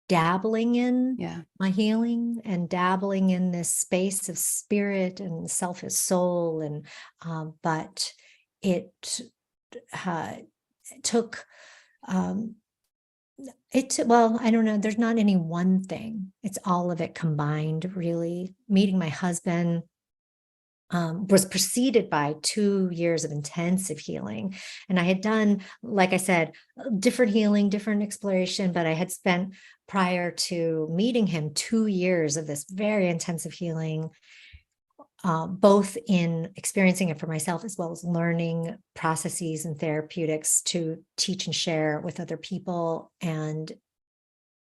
dabbling in my healing and dabbling in this space of spirit and self as soul. And, but it took, well, I don't know, there's not any one thing. It's all of it combined, really. Meeting my husband was preceded by 2 years of intensive healing. And I had done, like I said, different healing, different exploration, but I had spent, prior to meeting him, 2 years of this very intensive healing, both in experiencing it for myself as well as learning processes and therapeutics to teach and share with other people. And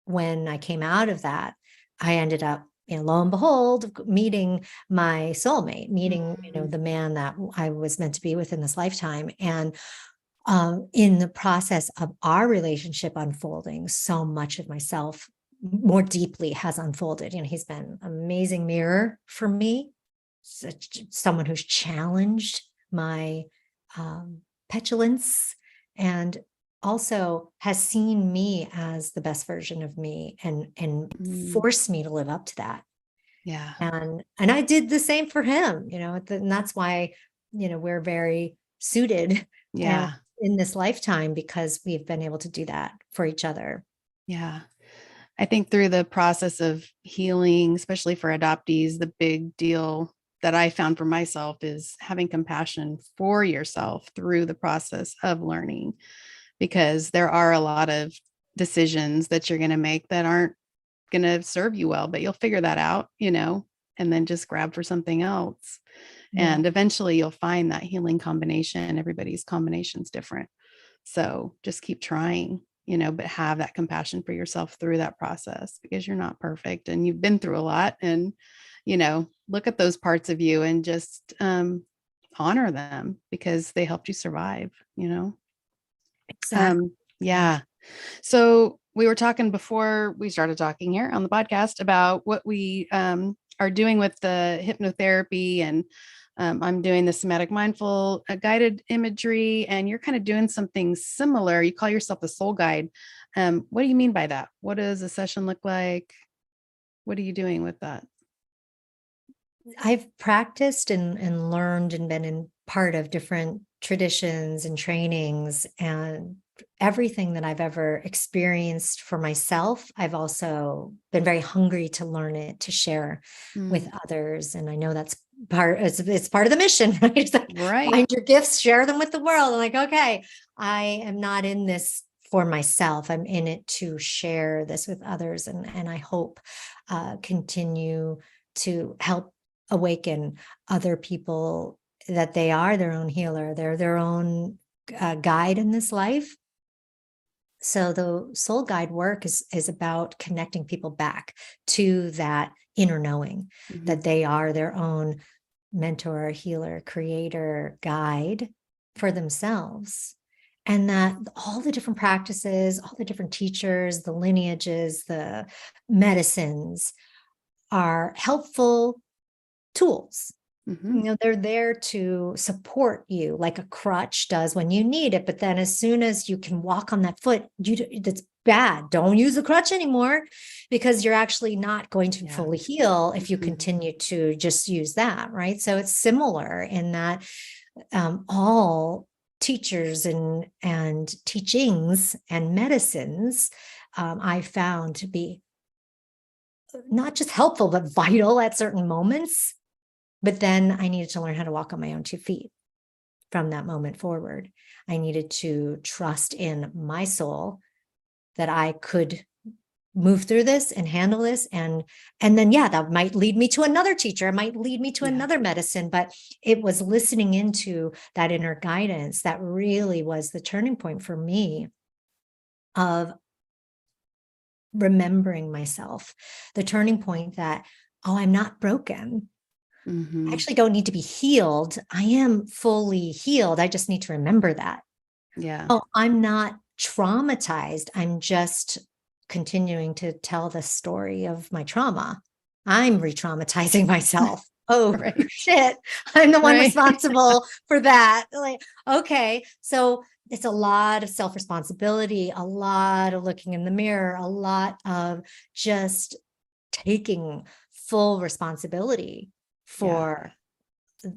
when I came out of that, I ended up, lo and behold, meeting my soulmate, meeting, the man that I was meant to be with in this lifetime. And in the process of our relationship unfolding, so much of myself more deeply has unfolded. He's been an amazing mirror for me someone who's challenged my petulance, and also has seen me as the best version of me, and forced me to live up to that. Yeah. And I did the same for him, and that's why, we're very suited Yeah. in this lifetime, because we've been able to do that for each other. Yeah. I think through the process of healing, especially for adoptees, the big deal that I found for myself is having compassion for yourself through the process of learning, because there are a lot of decisions that you're going to make that aren't going to serve you well, but you'll figure that out, and then just grab for something else. Yeah. And eventually you'll find that healing combination. Everybody's combination is different. So just keep trying, but have that compassion for yourself through that process, because you're not perfect and you've been through a lot. And, look at those parts of you and just honor them, because they helped you survive, Exactly. Yeah. So we were talking before we started talking here on the podcast about what we are doing with the hypnotherapy, and I'm doing the somatic mindful guided imagery, and you're kind of doing something similar. You call yourself the soul guide. What do you mean by that? What does a session look like? What are you doing with that? I've practiced and learned and been in part of different traditions and trainings, and everything that I've ever experienced for myself, I've also been very hungry to learn it, to share with others. And I know that's it's part of the mission, right? It's like, Right. find your gifts, share them with the world. I'm like, okay, I am not in this for myself. I'm in it to share this with others. And I hope continue to help awaken other people that they are their own healer, they're their own guide in this life. So the soul guide work is about connecting people back to that inner knowing that they are their own mentor, healer, creator, guide for themselves. And that all the different practices, all the different teachers, the lineages, the medicines are helpful tools. They're there to support you like a crutch does when you need it. But then as soon as you can walk on that foot, that's bad. Don't use the crutch anymore, because you're actually not going to fully heal if you continue to just use that, right? So it's similar in that all teachers and teachings and medicines I found to be not just helpful, but vital at certain moments. But then I needed to learn how to walk on my own 2 feet from that moment forward. I needed to trust in my soul that I could move through this and handle this. And then, that might lead me to another teacher. It might lead me to another medicine, but it was listening into that inner guidance that really was the turning point for me of remembering myself, the turning point that, oh, I'm not broken. I actually don't need to be healed. I am fully healed. I just need to remember that. Yeah. Oh, I'm not traumatized. I'm just continuing to tell the story of my trauma. I'm re-traumatizing myself. Oh, Right. shit. I'm the one Right. responsible for that. Like, okay. So it's a lot of self-responsibility, a lot of looking in the mirror, a lot of just taking full responsibility for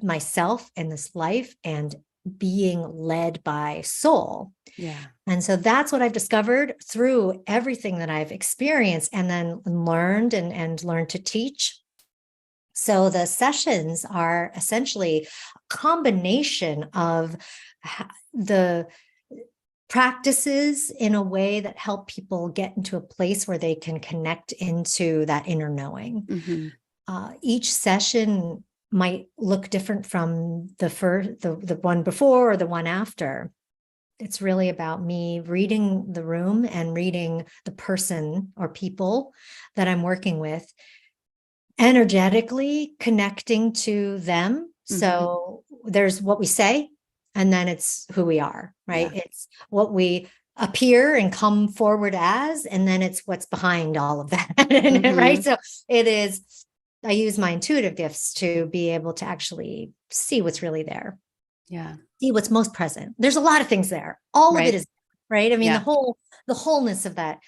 myself in this life and being led by soul. Yeah. And so that's what I've discovered through everything that I've experienced and then learned and learned to teach. So the sessions are essentially a combination of the practices in a way that help people get into a place where they can connect into that inner knowing. Each session might look different from the one before or the one after. It's really about me reading the room and reading the person or people that I'm working with, energetically connecting to them. So there's what we say, and then it's who we are, right? It's what we appear and come forward as, and then it's what's behind all of that, right? So it is I use my intuitive gifts to be able to actually see what's really there. Yeah. See what's most present. There's a lot of things there. All of it is right. I mean, the wholeness of that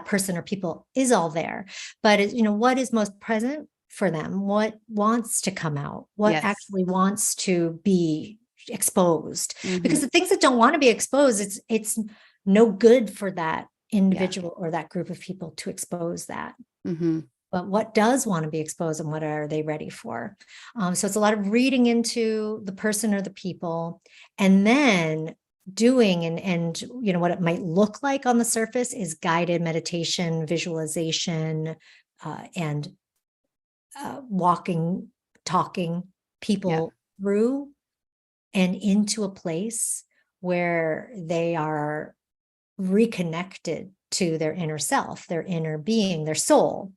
person or people is all there. But what is most present for them? What wants to come out? What actually wants to be exposed? Because the things that don't want to be exposed, it's no good for that individual or that group of people to expose that. But what does want to be exposed and what are they ready for? So it's a lot of reading into the person or the people, and then doing and what it might look like on the surface is guided meditation, visualization, and talking people through and into a place where they are reconnected to their inner self, their inner being, their soul,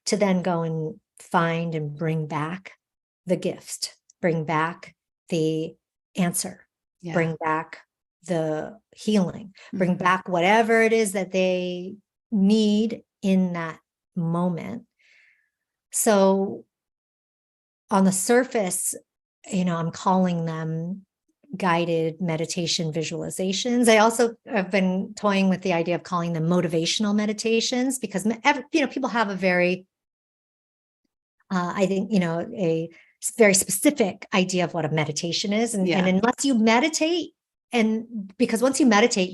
to then go and find and bring back the gift, bring back the answer, bring back the healing, bring back whatever it is that they need in that moment. So on the surface, I'm calling them guided meditation visualizations. I also have been toying with the idea of calling them motivational meditations, because people have a very I think, a very specific idea of what a meditation is. And unless you meditate, because once you meditate,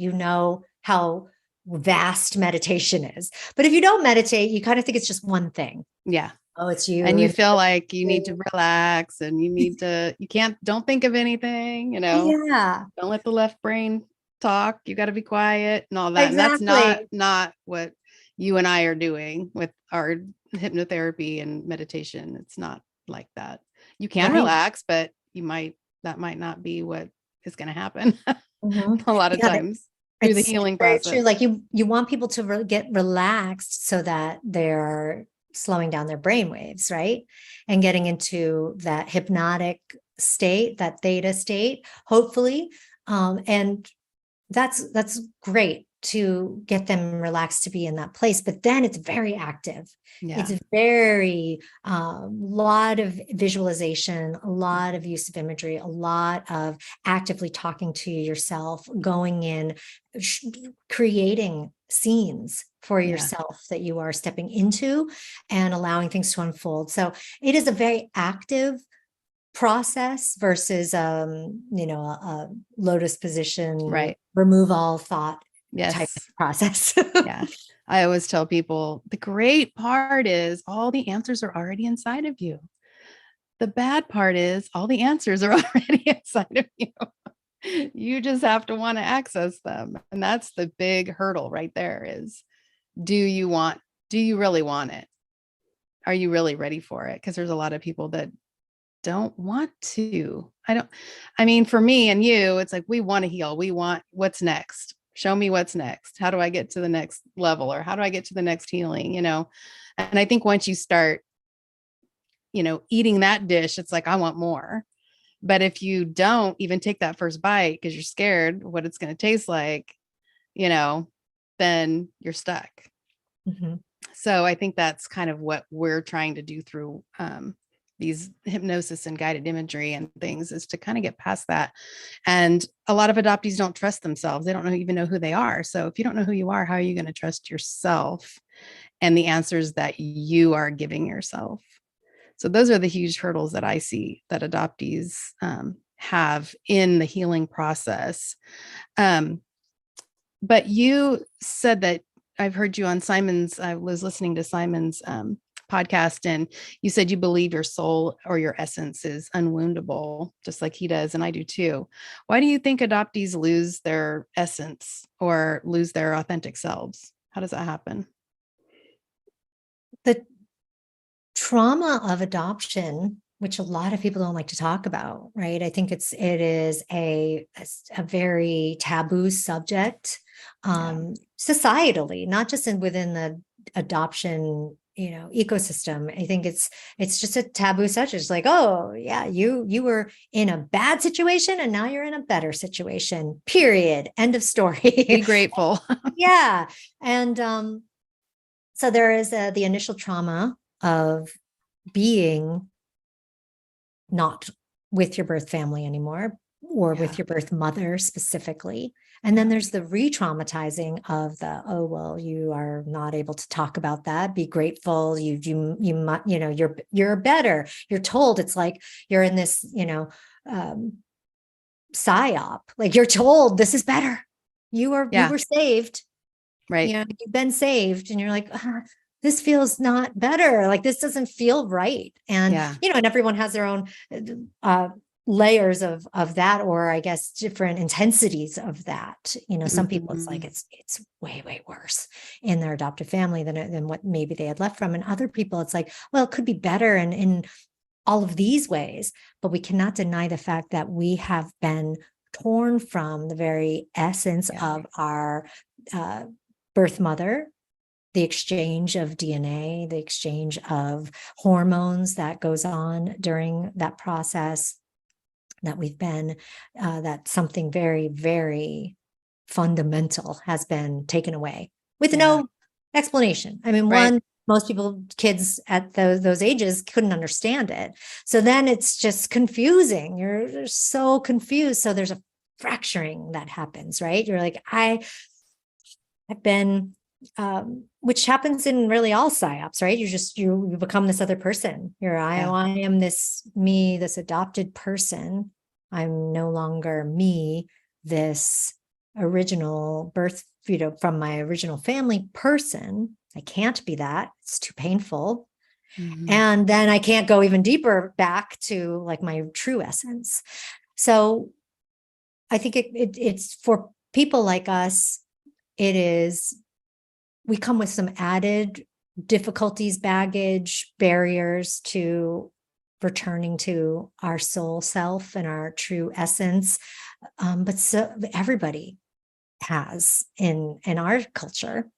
how vast meditation is. But if you don't meditate, you kind of think it's just one thing. Yeah. Oh, it's you. And you feel like you need to relax and don't think of anything, Yeah. Don't let the left brain talk. You got to be quiet and all that. Exactly. And that's not what you and I are doing with our hypnotherapy and meditation. It's not like that. You can relax, but that might not be what is going to happen a lot of times through the healing process. True. Like you want people to get relaxed so that they're slowing down their brain waves, right? And getting into that hypnotic state, that theta state, hopefully. And that's great to get them relaxed to be in that place. But then it's very active. It's very lot of visualization, a lot of use of imagery, a lot of actively talking to yourself, going in, creating scenes for yourself that you are stepping into and allowing things to unfold. So it is a very active process versus a lotus position, remove all thought type of process. I always tell people the great part is all the answers are already inside of you. The bad part is all the answers are already inside of you. You just have to want to access them. And that's the big hurdle right there is, do you really want it? Are you really ready for it? Because there's a lot of people that don't want to. For me and you, it's like, we want to heal. We want what's next. Show me what's next. How do I get to the next level, or how do I get to the next healing? And I think once you start, eating that dish, it's like, I want more. But if you don't even take that first bite because you're scared what it's going to taste like, then you're stuck. So I think that's kind of what we're trying to do through these hypnosis and guided imagery and things, is to kind of get past that. And a lot of adoptees don't trust themselves. They don't even know who they are. So if you don't know who you are, how are you going to trust yourself and the answers that you are giving yourself? So those are the huge hurdles that I see that adoptees have in the healing process. But you said that, I've heard you on I was listening to Simon's podcast, and you said you believe your soul or your essence is unwoundable, just like he does. And I do too. Why do you think adoptees lose their essence or lose their authentic selves? How does that happen? The trauma of adoption, which a lot of people don't like to talk about, right? I think it is a very taboo subject, societally, not just within the adoption, ecosystem. I think it's just a taboo subject. It's like, oh yeah, you were in a bad situation and now you're in a better situation, period. End of story. Be grateful. Yeah. And so there is the initial trauma of being not with your birth family anymore, or with your birth mother specifically. And then there's the re-traumatizing of the, oh, well, you are not able to talk about that. Be grateful. You're better. You're told, it's like you're in this, psyop. Like you're told this is better. You were saved. Right. You've been saved, and you're like, this feels not better. Like this doesn't feel right. And, and everyone has their own layers of that, or I guess different intensities of that. Some people, it's like, it's way, way worse in their adoptive family than what maybe they had left from. And other people, it's like, well, it could be better in all of these ways, but we cannot deny the fact that we have been torn from the very essence of our birth mother, the exchange of DNA, the exchange of hormones that goes on during that process, that we've been, that something very, very fundamental has been taken away with no explanation. I mean, most people, kids at those ages couldn't understand it. So then it's just confusing. You're so confused. So there's a fracturing that happens, right? You're like, I've been, which happens in really all psyops, right? You become this other person. I am this me, this adopted person. I'm no longer me, this original birth, from my original family person. I can't be that. It's too painful. And then I can't go even deeper back to like my true essence. So I think it's for people like us, we come with some added difficulties, baggage, barriers to returning to our soul self and our true essence. But so everybody has in our culture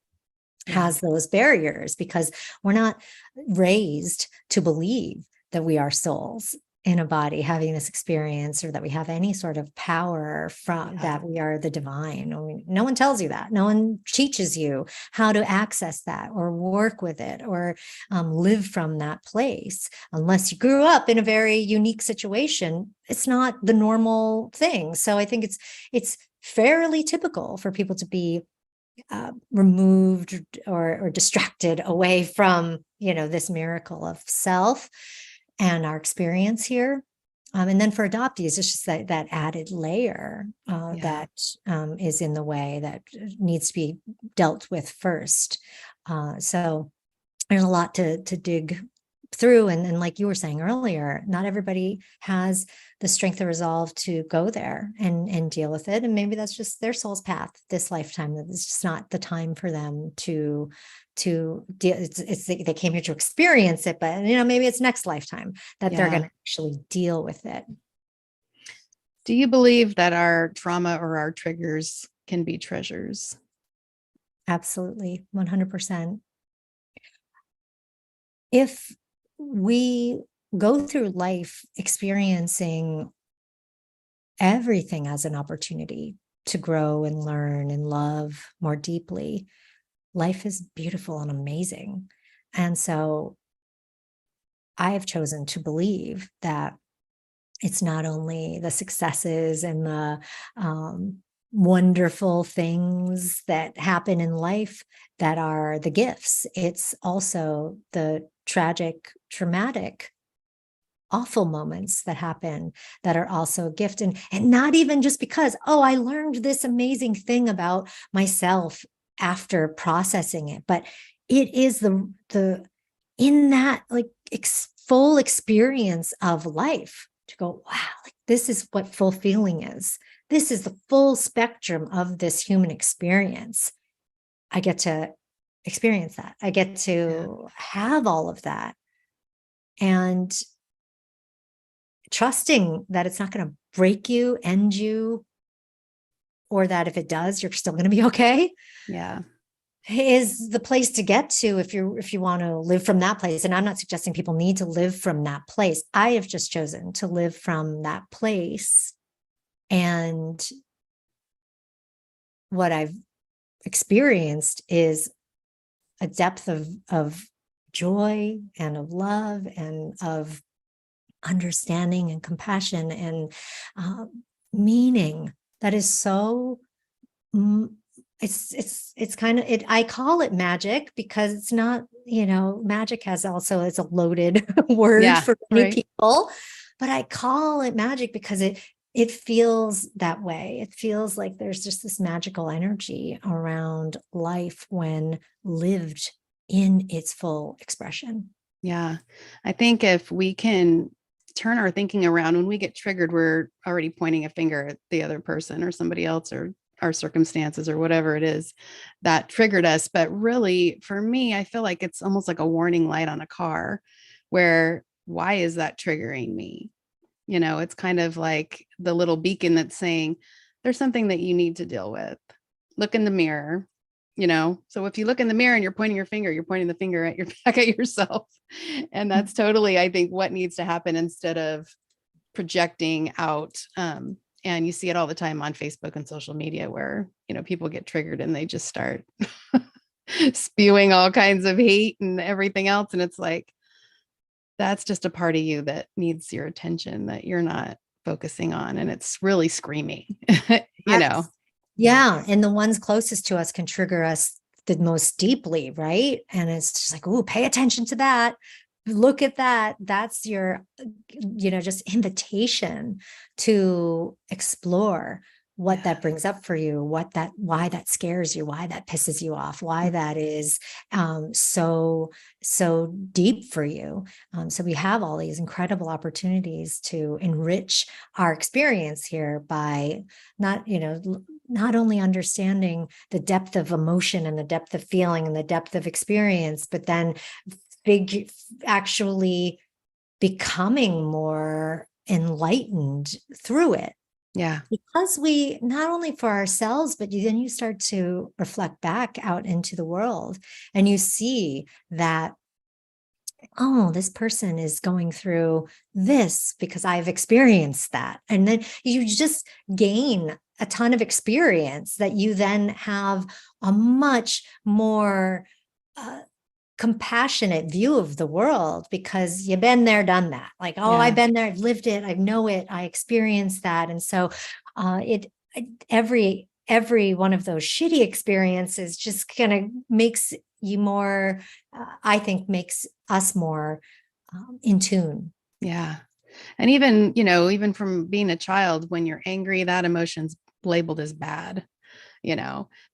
has those barriers, because we're not raised to believe that we are souls in a body having this experience, or that we have any sort of power from that we are the divine. I mean, no one tells you that. No one teaches you how to access that or work with it, or live from that place, unless you grew up in a very unique situation. It's not the normal thing. So I think it's fairly typical for people to be removed or distracted away from, this miracle of self and our experience here. And then for adoptees, it's just that added layer that is in the way, that needs to be dealt with first. So there's a lot to dig through. And like you were saying earlier, not everybody has the strength of resolve to go there and deal with it. And maybe that's just their soul's path this lifetime. That it's just not the time for them to deal. They came here to experience it, but maybe it's next lifetime that they're going to actually deal with it. Do you believe that our trauma or our triggers can be treasures? Absolutely. 100%. If we go through life experiencing everything as an opportunity to grow and learn and love more deeply, life is beautiful and amazing. And so I have chosen to believe that it's not only the successes and the wonderful things that happen in life that are the gifts. It's also the tragic, traumatic, awful moments that happen that are also a gift. And not even just because, I learned this amazing thing about myself after processing it, but it is the in that like full experience of life to go, wow, like this is what full feeling is. This is the full spectrum of this human experience. I get to experience that. I get to have all of that. And trusting that it's not going to break you, end you, or that if it does, you're still going to be okay. Yeah. Is the place to get to if you want to live from that place. And I'm not suggesting people need to live from that place. I have just chosen to live from that place. And what I've experienced is a depth of joy and of love and of understanding and compassion and meaning that is so it's kind of it. I call it magic because it's not, magic has also is a loaded word for many people, but I call it magic because it feels that way. It feels like there's just this magical energy around life when lived in its full expression. Yeah. I think if we can turn our thinking around, when we get triggered, we're already pointing a finger at the other person or somebody else or our circumstances or whatever it is that triggered us. But really, for me, I feel like it's almost like a warning light on a car where, why is that triggering me? It's kind of like the little beacon that's saying there's something that you need to deal with. Look in the mirror. So if you look in the mirror and you're pointing your finger, you're pointing the finger at back at yourself. And that's totally, I think, what needs to happen instead of projecting out. And you see it all the time on Facebook and social media where, people get triggered and they just start spewing all kinds of hate and everything else. And it's like, that's just a part of you that needs your attention that you're not focusing on. And it's really screaming, Yeah. And the ones closest to us can trigger us the most deeply, right? And it's just like, oh, pay attention to that. Look at that. That's your, just invitation to explore what that brings up for you, why that scares you, why that pisses you off, why that is so deep for you. So we have all these incredible opportunities to enrich our experience here by not only understanding the depth of emotion and the depth of feeling and the depth of experience, but then actually becoming more enlightened through it. Yeah. Because we, not only for ourselves, but then you start to reflect back out into the world and you see that, oh, this person is going through this because I've experienced that. And then you just gain a ton of experience that you then have a much more compassionate view of the world because you've been there, done that. Like, oh, I've been there, I've lived it, I know it, I experienced that. And so every one of those shitty experiences just kind of makes you more, I think makes us more in tune. Yeah. And even from being a child, when you're angry, that emotion's labeled as bad.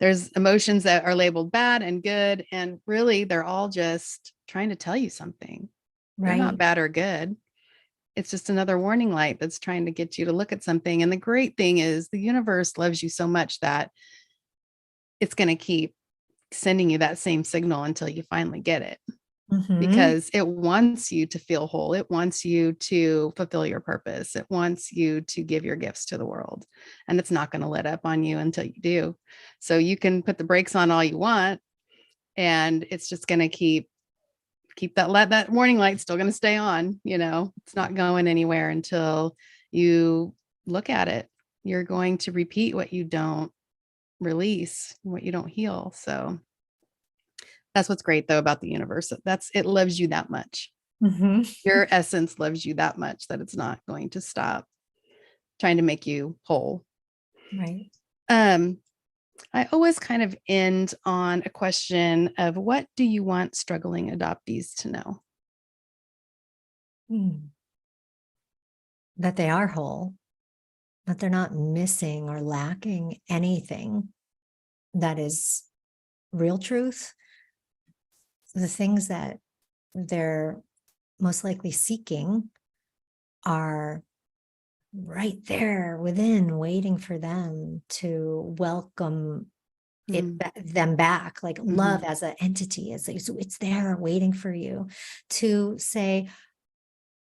There's emotions that are labeled bad and good. And really, they're all just trying to tell you something. Right. They're not bad or good. It's just another warning light that's trying to get you to look at something. And the great thing is the universe loves you so much that it's going to keep sending you that same signal until you finally get it. Mm-hmm. Because it wants you to feel whole. It wants you to fulfill your purpose. It wants you to give your gifts to the world. And it's not going to let up on you until you do. So you can put the brakes on all you want. And it's just going to keep that warning light still going to stay on. It's not going anywhere until you look at it. You're going to repeat what you don't release, what you don't heal. So that's what's great though about the universe. It loves you that much. Mm-hmm. Your essence loves you that much that it's not going to stop trying to make you whole. Right. I always kind of end on a question of, what do you want struggling adoptees to know? That they are whole, that they're not missing or lacking anything that is real truth. The things that they're most likely seeking are right there within, waiting for them to welcome them back, like love as an entity, it's there waiting for you to say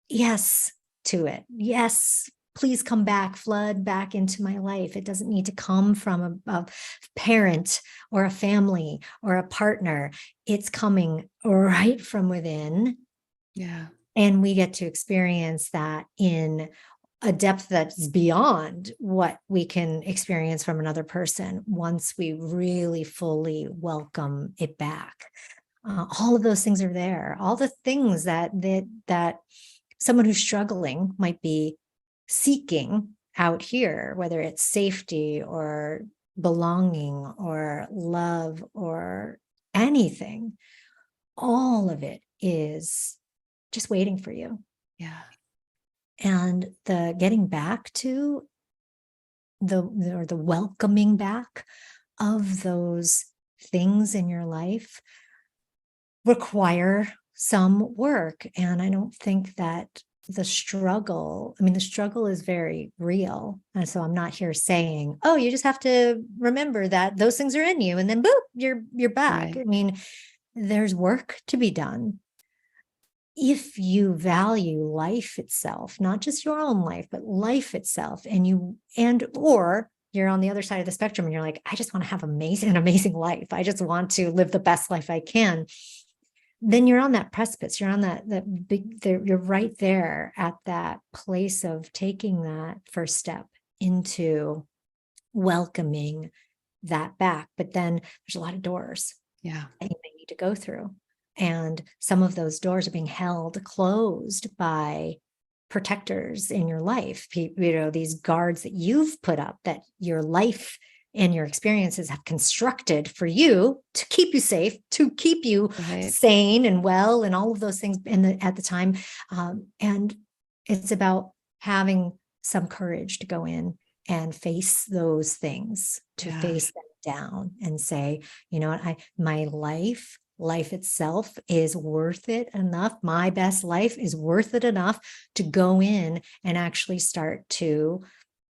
yes to it. Yes, please come back, flood back into my life. It doesn't need to come from a parent or a family or a partner. It's coming right from within. Yeah. And we get to experience that in a depth that's beyond what we can experience from another person once we really fully welcome it back. All of those things are there. All the things that someone who's struggling might be seeking out here, whether it's safety or belonging or love or anything, all of it is just waiting for you. Yeah. And the getting back to the welcoming back of those things in your life require some work. And I don't think that the struggle is very real. And so I'm not here saying, oh, you just have to remember that those things are in you and then boop, you're back. Right. I mean, there's work to be done. If you value life itself, not just your own life, but life itself, or you're on the other side of the spectrum and you're like, I just want to have an amazing life. I just want to live the best life I can. Then you're on that precipice. You're on you're right there at that place of taking that first step into welcoming that back. But then there's a lot of doors that you may need to go through. And some of those doors are being held closed by protectors in your life, these guards that you've put up, that your life and your experiences have constructed for you to keep you safe, to keep you sane and well, and all of those things at the time. And it's about having some courage to go in and face those things, to face them down and say, you know what, my life itself is worth it enough. My best life is worth it enough to go in and actually start to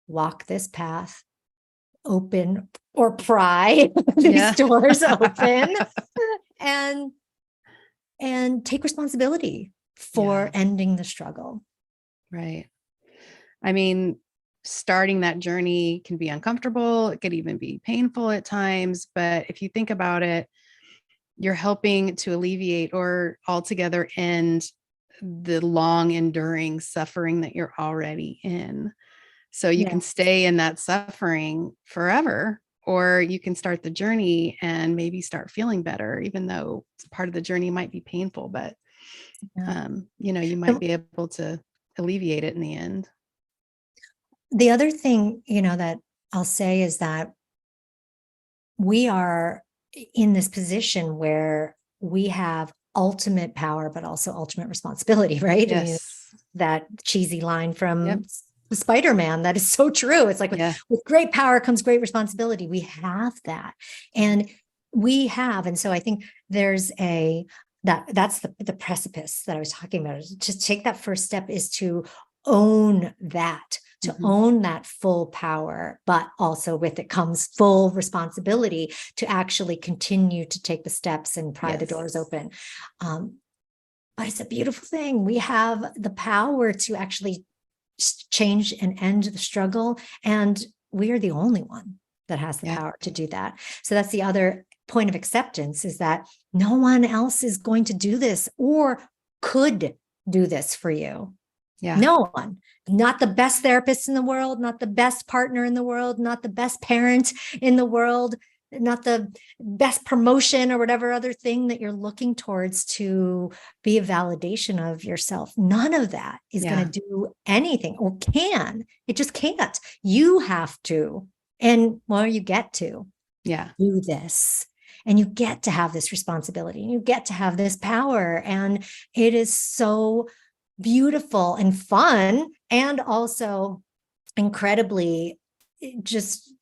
walk this path, open or pry these doors open and take responsibility for ending the struggle. Right. I mean, starting that journey can be uncomfortable. It could even be painful at times. But if you think about it, you're helping to alleviate or altogether end the long enduring suffering that you're already in. So you can stay in that suffering forever, or you can start the journey and maybe start feeling better, even though part of the journey might be painful, but you might be able to alleviate it in the end. The other thing, that I'll say is that we are in this position where we have ultimate power, but also ultimate responsibility, right? Yes. I mean, that cheesy line from Spider-Man, that is so true. It's like with great power comes great responsibility. We have that. And so I think there's that's the precipice that I was talking about. To take that first step is to own that. To own that full power, but also with it comes full responsibility to actually continue to take the steps and pry the doors open. But it's a beautiful thing. We have the power to actually change and end the struggle. And we are the only one that has the power to do that. So that's the other point of acceptance, is that no one else is going to do this or could do this for you. No one, not the best therapist in the world, not the best partner in the world, not the best parent in the world, not the best promotion or whatever other thing that you're looking towards to be a validation of yourself. None of that is going to do anything, or can. It just can't. You have to, you get to do this. And you get to have this responsibility, and you get to have this power. And it is so beautiful and fun, and also incredibly it's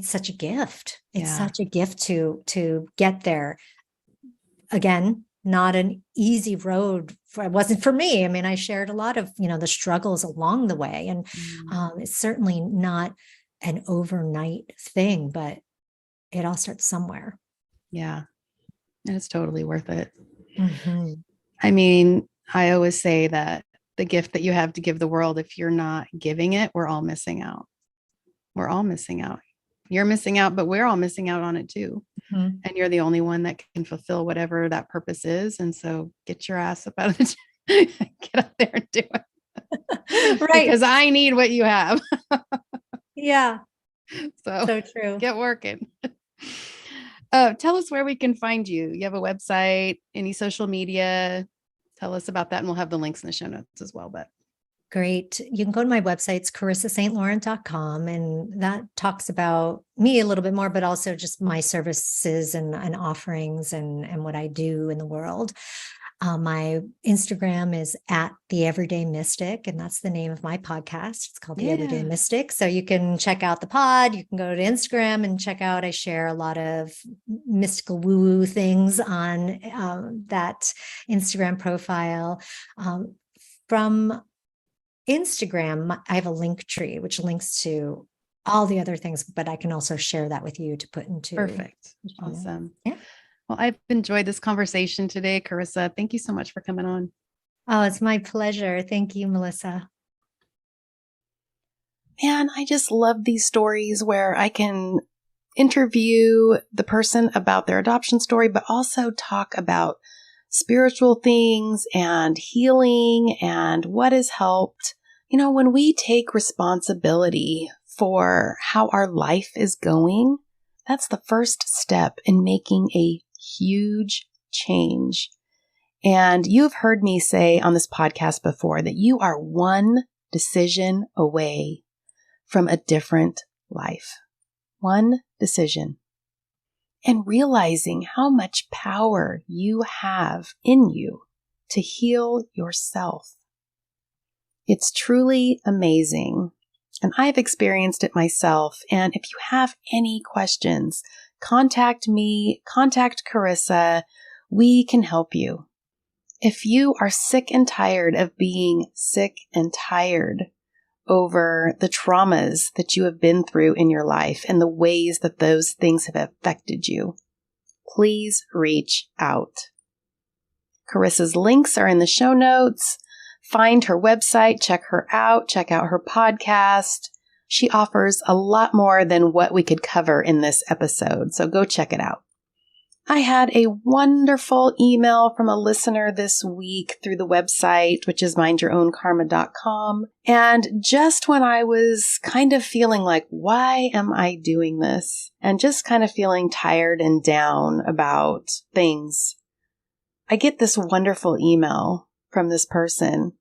such a gift. It's such a gift to get there. Again, not an easy road. It wasn't for me. I mean, I shared a lot of, the struggles along the way, and it's certainly not an overnight thing, but it all starts somewhere. Yeah. And it's totally worth it. Mm-hmm. I mean, I always say that the gift that you have to give the world, if you're not giving it, we're all missing out. We're all missing out. You're missing out, but we're all missing out on it too. Mm-hmm. And you're the only one that can fulfill whatever that purpose is. And so get your ass up out of the get out there and do it. Right. Because I need what you have. Yeah. So true. Get working. Tell us where we can find you. You have a website, any social media? Tell us about that, and we'll have the links in the show notes as well. But Great. You can go to my website, it's CorissaSt.Laurent.com, and that talks about me a little bit more, but also just my services and offerings and what I do in the world. My Instagram is at The Everyday Mystic, and that's the name of my podcast. It's called The Everyday Mystic. So you can check out the pod. You can go to Instagram and check out, I share a lot of mystical woo-woo things on that Instagram profile. From Instagram, I have a link tree, which links to all the other things, but I can also share that with you to put into. Perfect. Awesome. Yeah. Well, I've enjoyed this conversation today, Corissa. Thank you so much for coming on. Oh, it's my pleasure. Thank you, Melissa. Man, I just love these stories where I can interview the person about their adoption story, but also talk about spiritual things and healing and what has helped. You know, when we take responsibility for how our life is going, that's the first step in making a huge change. And you've heard me say on this podcast before that you are one decision away from a different life. One decision. And realizing how much power you have in you to heal yourself. It's truly amazing. And I've experienced it myself. And if you have any questions, contact me, contact Corissa. We can help you. If you are sick and tired of being sick and tired over the traumas that you have been through in your life and the ways that those things have affected you, please reach out. Corissa's links are in the show notes. Find her website, check her out, check out her podcast. She offers a lot more than what we could cover in this episode, so go check it out. I had a wonderful email from a listener this week through the website, which is mindyourownkarma.com. And just when I was kind of feeling like, why am I doing this? And just kind of feeling tired and down about things, I get this wonderful email from this person.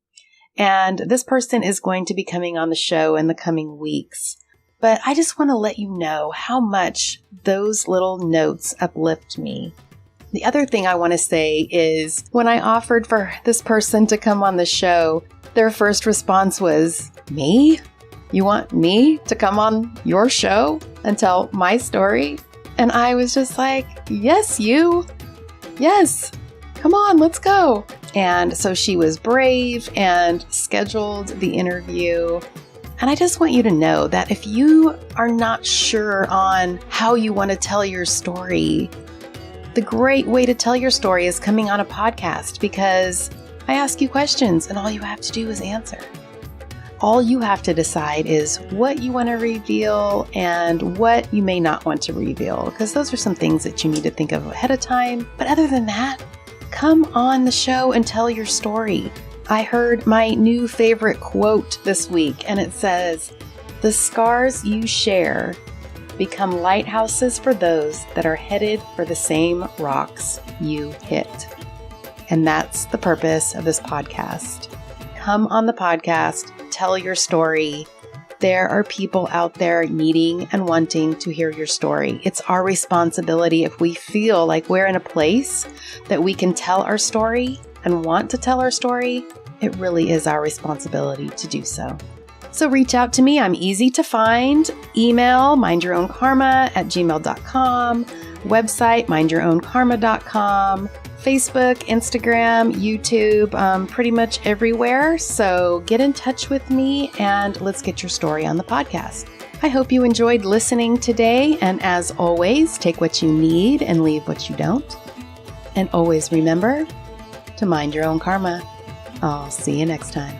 And this person is going to be coming on the show in the coming weeks. But I just want to let you know how much those little notes uplift me. The other thing I want to say is when I offered for this person to come on the show, their first response was, "Me? You want me to come on your show and tell my story?" And I was just like, "Yes, you. Yes. Come on, let's go." And so she was brave and scheduled the interview. And I just want you to know that if you are not sure on how you want to tell your story, the great way to tell your story is coming on a podcast, because I ask you questions and all you have to do is answer. All you have to decide is what you want to reveal and what you may not want to reveal, because those are some things that you need to think of ahead of time. But other than that, come on the show and tell your story. I heard my new favorite quote this week, and it says, "The scars you share become lighthouses for those that are headed for the same rocks you hit." And that's the purpose of this podcast. Come on the podcast, tell your story. There are people out there needing and wanting to hear your story. It's our responsibility, if we feel like we're in a place that we can tell our story and want to tell our story, it really is our responsibility to do so. So reach out to me. I'm easy to find. Email mindyourownkarma@gmail.com, website mindyourownkarma.com, Facebook, Instagram, YouTube, pretty much everywhere. So get in touch with me and let's get your story on the podcast. I hope you enjoyed listening today. And as always, take what you need and leave what you don't. And always remember to mind your own karma. I'll see you next time.